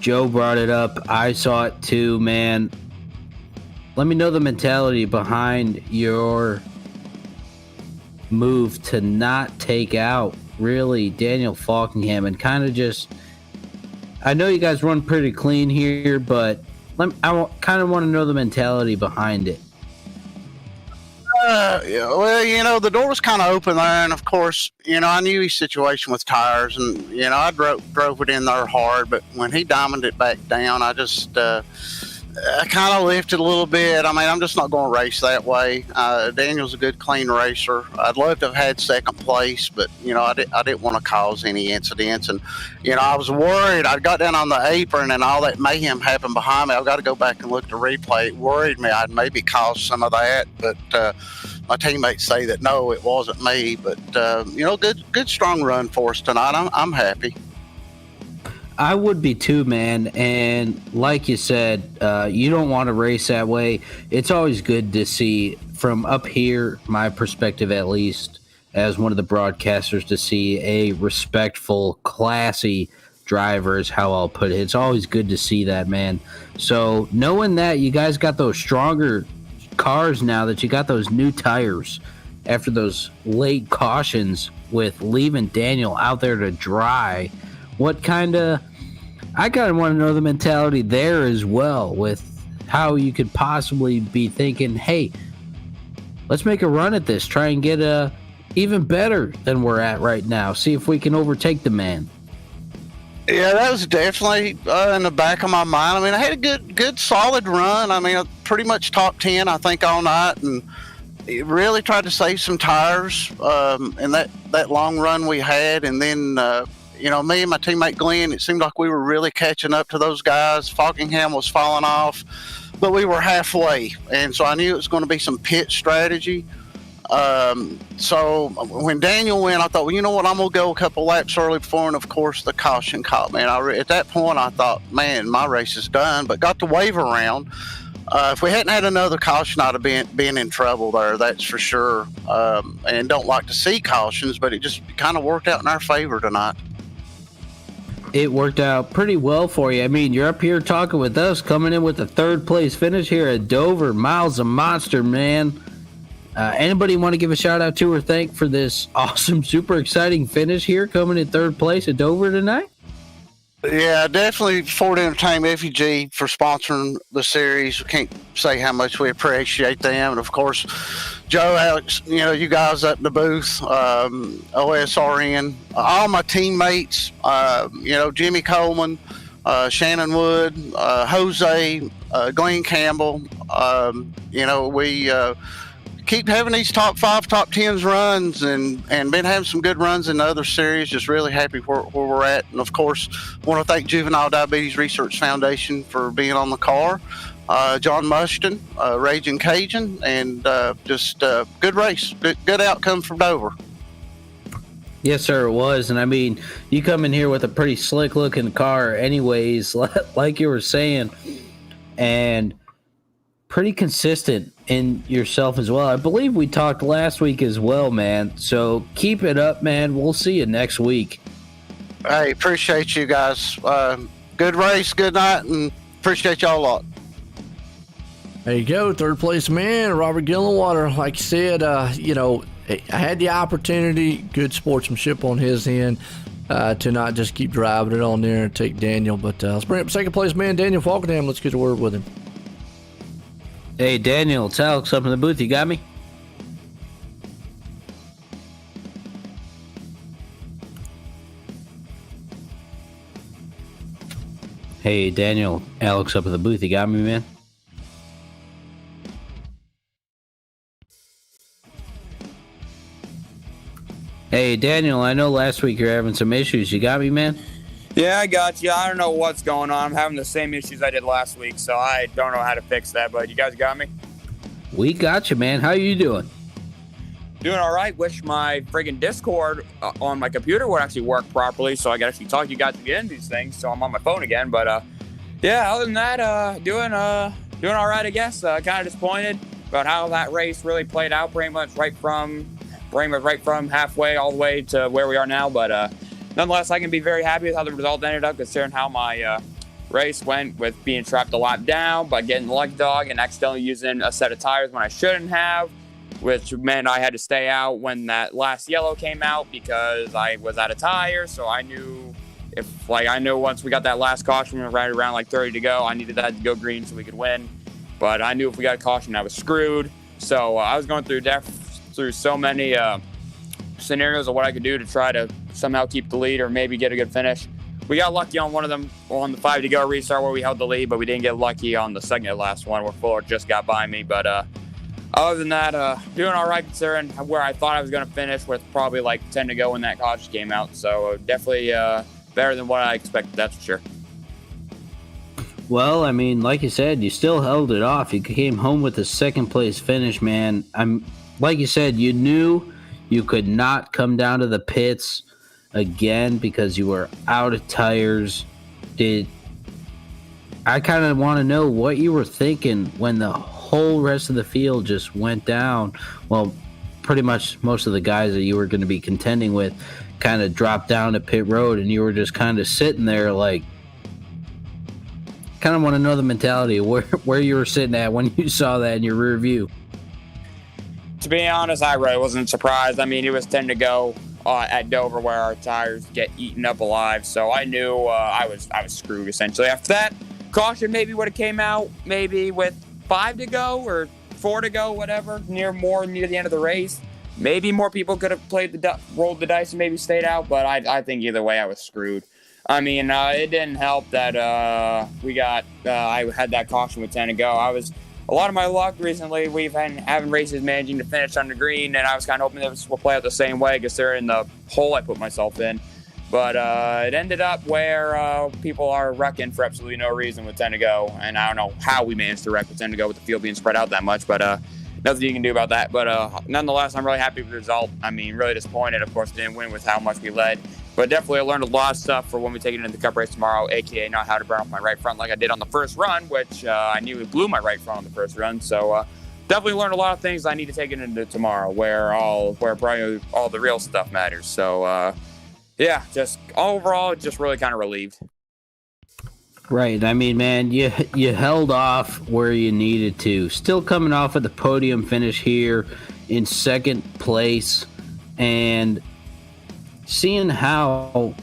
Joe brought it up. I saw it too, man. Let me know the mentality behind your move to not take out, really, Daniel Falkenham, and kind of just, I know you guys run pretty clean here, but kind of want to know the mentality behind it. Yeah, well, the door was kind of open there, and of course, I knew his situation with tires, and I drove it in there hard. But when he diamonded it back down, I kind of lifted a little bit. I mean, I'm just not going to race that way. Daniel's a good, clean racer. I'd love to have had second place, but I didn't want to cause any incidents. And I was worried. I got down on the apron, and all that mayhem happened behind me. I've got to go back and look at the replay. It worried me I'd maybe caused some of that, but my teammates say that no, it wasn't me. But good, strong run for us tonight. I'm happy. I would be too, man. And like you said, you don't want to race that way. It's always good to see from up here, my perspective at least, as one of the broadcasters, to see a respectful, classy driver is how I'll put it. It's always good to see that, man. So knowing that you guys got those stronger cars now, that you got those new tires after those late cautions with leaving Daniel out there to dry, I kind of want to know the mentality there as well, with how you could possibly be thinking, hey, let's make a run at this, try and get even better than we're at right now, see if we can overtake the man. Yeah, that was definitely in the back of my mind. I mean, I had a good solid run. I mean, pretty much top 10, I think, all night, and really tried to save some tires in that long run we had. And then me and my teammate Glenn, it seemed like we were really catching up to those guys. Falkingham was falling off, but we were halfway. And so I knew it was going to be some pit strategy. So when Daniel went, I thought, well, you know what, I'm going to go a couple laps early before, and of course the caution caught me. And at that point, I thought, man, my race is done, but got to wave around. If we hadn't had another caution, I'd have been in trouble there, that's for sure. And don't like to see cautions, but it just kind of worked out in our favor tonight. It worked out pretty well for you. I mean, you're up here talking with us, coming in with a third place finish here at Dover. Miles a monster, man. Anybody want to give a shout out to or thank for this awesome, super exciting finish here, coming in third place at Dover tonight? Yeah, definitely Ford Entertainment FEG for sponsoring the series. We can't say how much we appreciate them. And of course, Joe, Alex, you guys up in the booth, OSRN, all my teammates, Jimmy Coleman, Shannon Wood, Jose, Glenn Campbell. We keep having these top 5, top 10s runs and been having some good runs in the other series. Just really happy where we're at. And of course, want to thank Juvenile Diabetes Research Foundation for being on the car. John Mushton, Raging Cajun, and just good race, good outcome from Dover. Yes, sir, it was. And I mean, you come in here with a pretty slick looking car anyways, like you were saying, and pretty consistent in yourself as well. I believe we talked last week as well, man. So keep it up, man. We'll see you next week. Hey, appreciate you guys. Good race, good night, and appreciate y'all a lot. There you go, third place man, Robert Gillenwater. Like you said, I had the opportunity, good sportsmanship on his end, to not just keep driving it on there and take Daniel. But let's bring up second place man, Daniel Falkenham. Let's get a word with him. Hey, Daniel, it's Alex up in the booth. You got me? Hey, Daniel, Alex up in the booth. You got me, man? Hey, Daniel, I know last week you're having some issues. You got me, man? Yeah, I got you. I don't know what's going on. I'm having the same issues I did last week, so I don't know how to fix that, but you guys got me? We got you, man. How you doing? Doing all right. Wish my friggin' Discord on my computer would actually work properly, so I could actually talk to you guys to get into these things, so I'm on my phone again. But, yeah, other than that, doing all right, I guess. Kind of disappointed about how that race really played out, pretty much right from halfway all the way to where we are now, but nonetheless, I can be very happy with how the result ended up, considering how my race went with being trapped a lap down, but getting the lucky dog and accidentally using a set of tires when I shouldn't have, which meant I had to stay out when that last yellow came out because I was out of tires. So I knew if like I knew once we got that last caution right around like 30 to go, I needed that to go green so we could win. But I knew if we got a caution, I was screwed. So I was going through so many scenarios of what I could do to try to somehow keep the lead or maybe get a good finish. We got lucky on one of them on the 5 to go restart where we held the lead, but we didn't get lucky on the second to last one where Fuller just got by me. But other than that, doing all right considering where I thought I was going to finish with probably like 10 to go when that caution came out. So definitely better than what I expected, that's for sure. Well, I mean, like you said, you still held it off. You came home with a second place finish, man. Like you said, you knew you could not come down to the pits again because you were out of tires. I kind of want to know what you were thinking when the whole rest of the field just went down. Well, pretty much most of the guys that you were going to be contending with kind of dropped down to pit road, and you were just kind of sitting there like, kind of want to know the mentality of where you were sitting at when you saw that in your rear view. To be honest, I really wasn't surprised. I mean, it was 10 to go at Dover where our tires get eaten up alive, so I knew I was screwed essentially. After that, caution maybe would have came out maybe with 5 to go or 4 to go, whatever, near the end of the race. Maybe more people could have rolled the dice and maybe stayed out, but I think either way I was screwed. I mean, it didn't help that I had that caution with 10 to go. A lot of my luck recently, we've been having races managing to finish on the green, and I was kind of hoping this will play out the same way considering the hole I put myself in. But it ended up where people are wrecking for absolutely no reason with 10 to go, and I don't know how we managed to wreck with 10 to go with the field being spread out that much, but nothing you can do about that. But nonetheless, I'm really happy with the result. I mean, really disappointed, of course, didn't win with how much we led. But definitely I learned a lot of stuff for when we take it into the Cup race tomorrow, a.k.a. not how to burn off my right front like I did on the first run, which I nearly blew my right front on the first run. So definitely learned a lot of things I need to take it into tomorrow where probably all the real stuff matters. So, yeah, just overall, just really kind of relieved. Right. I mean, man, you held off where you needed to. Still coming off of the podium finish here in second place. And seeing how,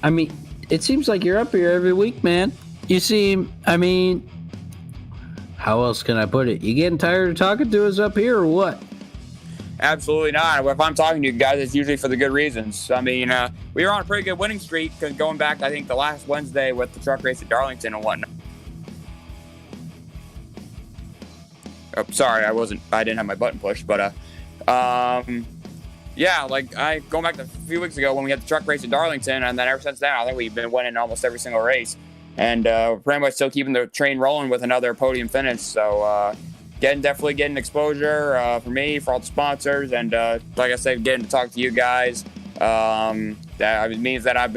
I mean, it seems like you're up here every week, man. You seem, I mean, how else can I put it? You getting tired of talking to us up here or what? Absolutely not. If I'm talking to you guys, it's usually for the good reasons. I mean, we were on a pretty good winning streak going back, I think, the last Wednesday with the truck race at Darlington and whatnot. Oh, sorry, I didn't have my button pushed, but yeah, like going back to a few weeks ago when we had the truck race at Darlington, and then ever since then, I think we've been winning almost every single race, and we're pretty much still keeping the train rolling with another podium finish. So definitely getting exposure for me, for all the sponsors, and like I said, getting to talk to you guys. That means that I'm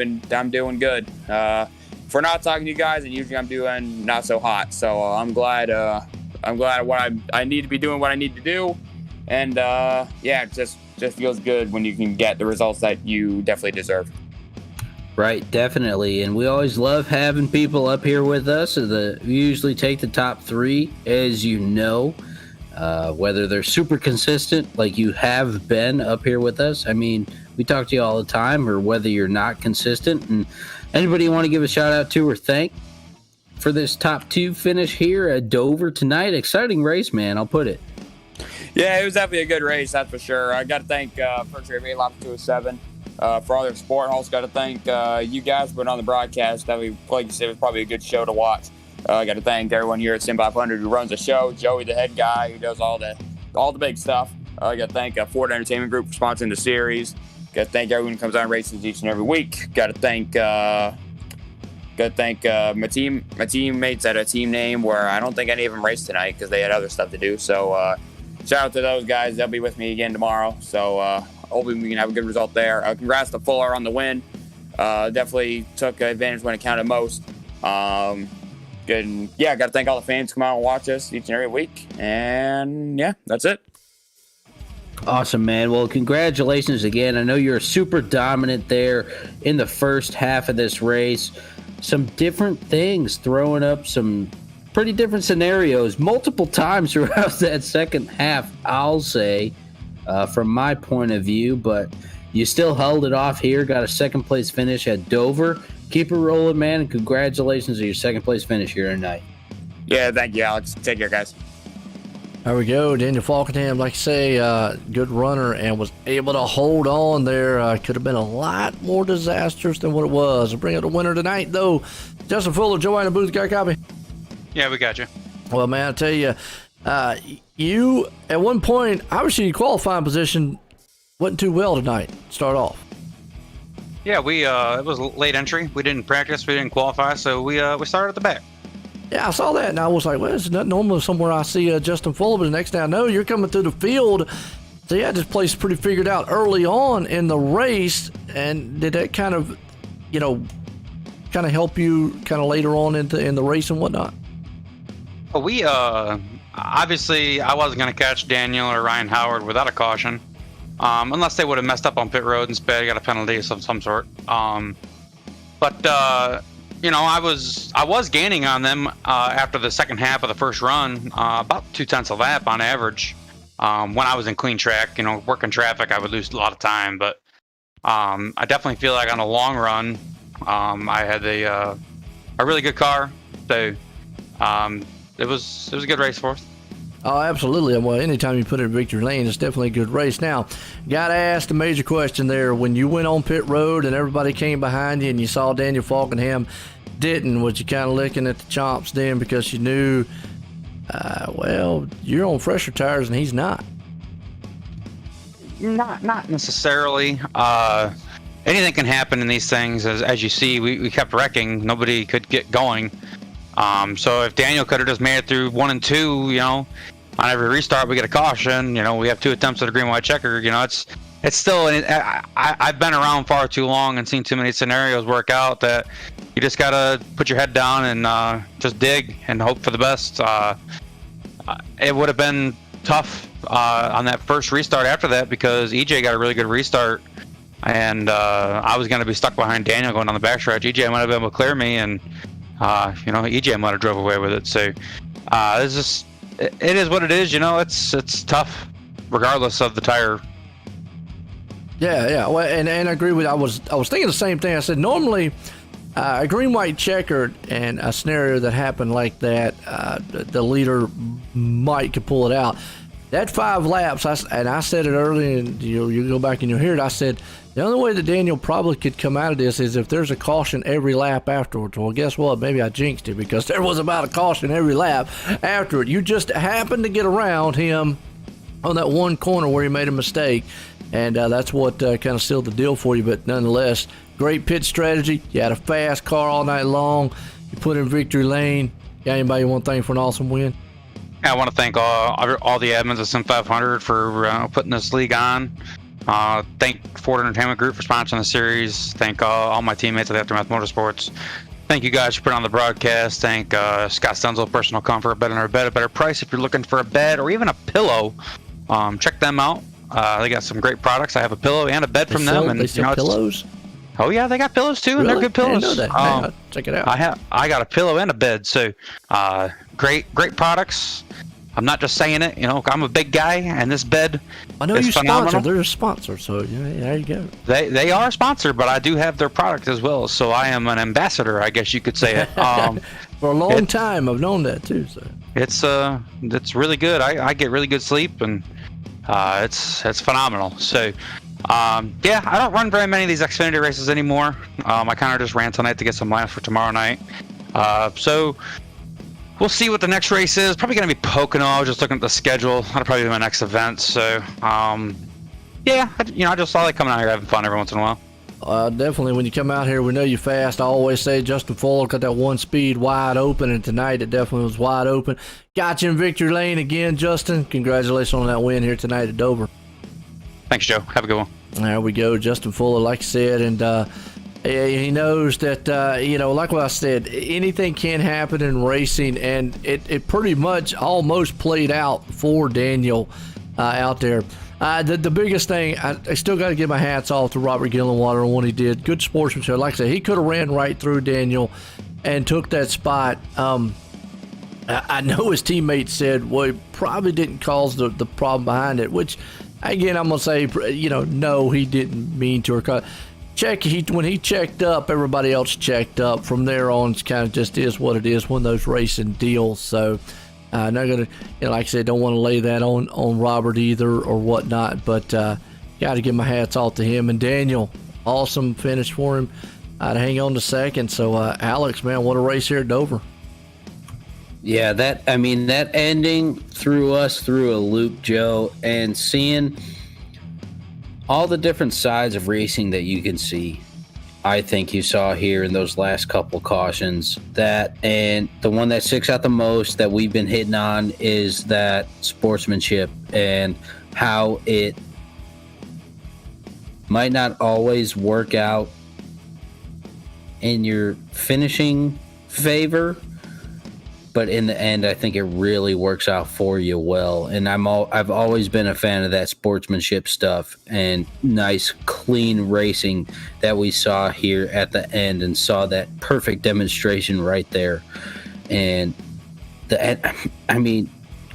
doing good. If we're not talking to you guys, and usually I'm doing not so hot. So I'm glad. I'm glad what I need to be doing what I need to do, and yeah, it just feels good when you can get the results that you definitely deserve. Right, definitely. And we always love having people up here with us. We usually take the top 3, as you know, whether they're super consistent like you have been up here with us. I mean, we talk to you all the time, or whether you're not consistent. And anybody you want to give a shout out to or thank for this top 2 finish here at Dover tonight? Exciting race, man, I'll put it. Yeah, it was definitely a good race, that's for sure. I got to thank First Rate Lap 207 for all their support. Also got to thank you guys for being on the broadcast. That like you said, it was probably a good show to watch. I got to thank everyone here at Sim500 who runs the show. Joey, the head guy, who does all the big stuff. I got to thank Ford Entertainment Group for sponsoring the series. Got to thank everyone who comes on races each and every week. Got to thank my teammates at a team name where I don't think any of them raced tonight because they had other stuff to do. So shout out to those guys. They'll be with me again tomorrow. So hopefully we can have a good result there. Congrats to Fuller on the win. Definitely took advantage when it counted most. Good. And yeah, got to thank all the fans who come out and watch us each and every week. And yeah, that's it. Awesome, man. Well, congratulations again. I know you're super dominant there in the first half of this race. Some different things, throwing up some pretty different scenarios multiple times throughout that second half, I'll say, from my point of view. But you still held it off here, got a second place finish at Dover. Keep it rolling, man, and congratulations on your second place finish here tonight. Yeah, thank you, Alex. Take care, guys. There we go. Daniel Falkenham, like I say, good runner and was able to hold on there. Could have been a lot more disastrous than what it was. We'll bring up the winner tonight, though. Justin Fuller, Joe in the booth, got a copy? Yeah, we got you. Well, man, I tell you, you, at one point, obviously your qualifying position wasn't too well tonight, start off. Yeah, it was late entry. We didn't practice, we didn't qualify, so we started at the back. Yeah, I saw that, and I was like, well, it's not normal somewhere I see Justin Fuller, but the next thing I know, you're coming through the field. So you had this place pretty figured out early on in the race, and did that kind of, help you kind of later on in the race and whatnot? Well, we, obviously, I wasn't going to catch Daniel or Ryan Howard without a caution, unless they would have messed up on pit road and sped, got a penalty of some sort. I was gaining on them after the second half of the first run, about 0.2 a lap on average. When I was in clean track, working traffic, I would lose a lot of time. But I definitely feel like on a long run, I had a really good car. So it was a good race for us. Oh, absolutely. Well, anytime you put it in victory lane, it's definitely a good race. Now, got to ask the major question there. When you went on pit road and everybody came behind you and you saw Daniel Falkenham was you kind of licking at the chomps then because you knew, you're on fresher tires and he's not? Not necessarily. Anything can happen in these things. As you see, we kept wrecking. Nobody could get going. So if Daniel could have just made it through 1 and 2, on every restart we get a caution. We have 2 attempts at a green white checker. It's still. I've been around far too long and seen too many scenarios work out that you just gotta put your head down and just dig and hope for the best. It would have been tough on that first restart after that because EJ got a really good restart, and I was gonna be stuck behind Daniel going on the backstretch. EJ might have been able to clear me, and EJ might have drove away with it. So it is what it is. It's tough regardless of the tire. Yeah. Well, and I agree with. I was thinking the same thing. I said normally a green white checkered and a scenario that happened like that, the leader could pull it out. That 5 laps, I said it early, and you go back and you'll hear it. I said the only way that Daniel probably could come out of this is if there's a caution every lap afterwards. Well, guess what? Maybe I jinxed it because there was about a caution every lap after it. You just happened to get around him on that one corner where he made a mistake, and that's what kind of sealed the deal for you. But nonetheless, great pit strategy. You had a fast car all night long. You put in victory lane. Got anybody want to thank for an awesome win? I want to thank all the admins of Sim500 for putting this league on. Thank Ford Entertainment Group for sponsoring the series. Thank all my teammates at Aftermath Motorsports. Thank you guys for putting on the broadcast. Thank Scott Stenzel, Personal Comfort, Bed in Our Bed, a better price. If you're looking for a bed or even a pillow, check them out. They got some great products. I have a pillow and a bed from them. And they sell pillows? Oh yeah, they got pillows too, and Really? they're good pillows. I didn't know that. Check it out. I got a pillow and a bed, so great products. I'm not just saying it, I'm a big guy, and this bed I know is you phenomenal. sponsor. They're a sponsor, so there you go. They are a sponsor, but I do have their product as well, so I am an ambassador, I guess you could say it. For a long time, I've known that too. So it's really good. I get really good sleep, and it's phenomenal. So I don't run very many of these Xfinity races anymore. I kind of just ran tonight to get some laps for tomorrow night. So we'll see what the next race is. Probably going to be Pocono. I was just looking at the schedule. That'll probably be my next event. So I just saw it coming out here having fun every once in a while. Definitely, when you come out here, we know you're fast. I always say Justin Fuller got that one speed wide open, and tonight it definitely was wide open. Got you in victory lane again, Justin. Congratulations on that win here tonight at Dover. Thanks, Joe. Have a good one. There we go, Justin Fuller, like I said, and he knows that, like what I said, anything can happen in racing, and it pretty much almost played out for Daniel out there. The biggest thing, I still got to give my hats off to Robert Gillenwater on what he did. Good sportsmanship. Like I said, he could have ran right through Daniel and took that spot. I know his teammates said, well, he probably didn't cause the problem behind it, which, again, I'm going to say, no, he didn't mean to. when he checked up, everybody else checked up. From there on, it's kind of just is what it is, one of those racing deals. So not gonna, like I said, don't want to lay that on Robert either or whatnot. But got to give my hats off to him and Daniel. Awesome finish for him to hang on to second. So Alex, man, what a race here at Dover. Yeah, that ending threw us through a loop, Joe, and seeing all the different sides of racing that you can see, I think you saw here in those last couple cautions. That, and the one that sticks out the most that we've been hitting on is that sportsmanship and how it might not always work out in your finishing favor, but in the end, I think it really works out for you well. And I've always been a fan of that sportsmanship stuff and nice, clean racing that we saw here at the end, and saw that perfect demonstration right there. And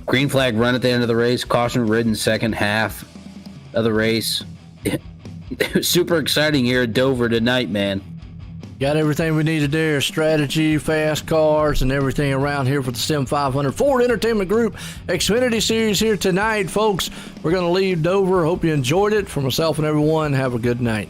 green flag run at the end of the race, caution ridden second half of the race. It was super exciting here at Dover tonight, man. Got everything we needed there, strategy, fast cars, and everything around here for the Sim500 Ford Entertainment Group Xfinity Series here tonight, folks. We're going to leave Dover. Hope you enjoyed it. For myself and everyone, have a good night.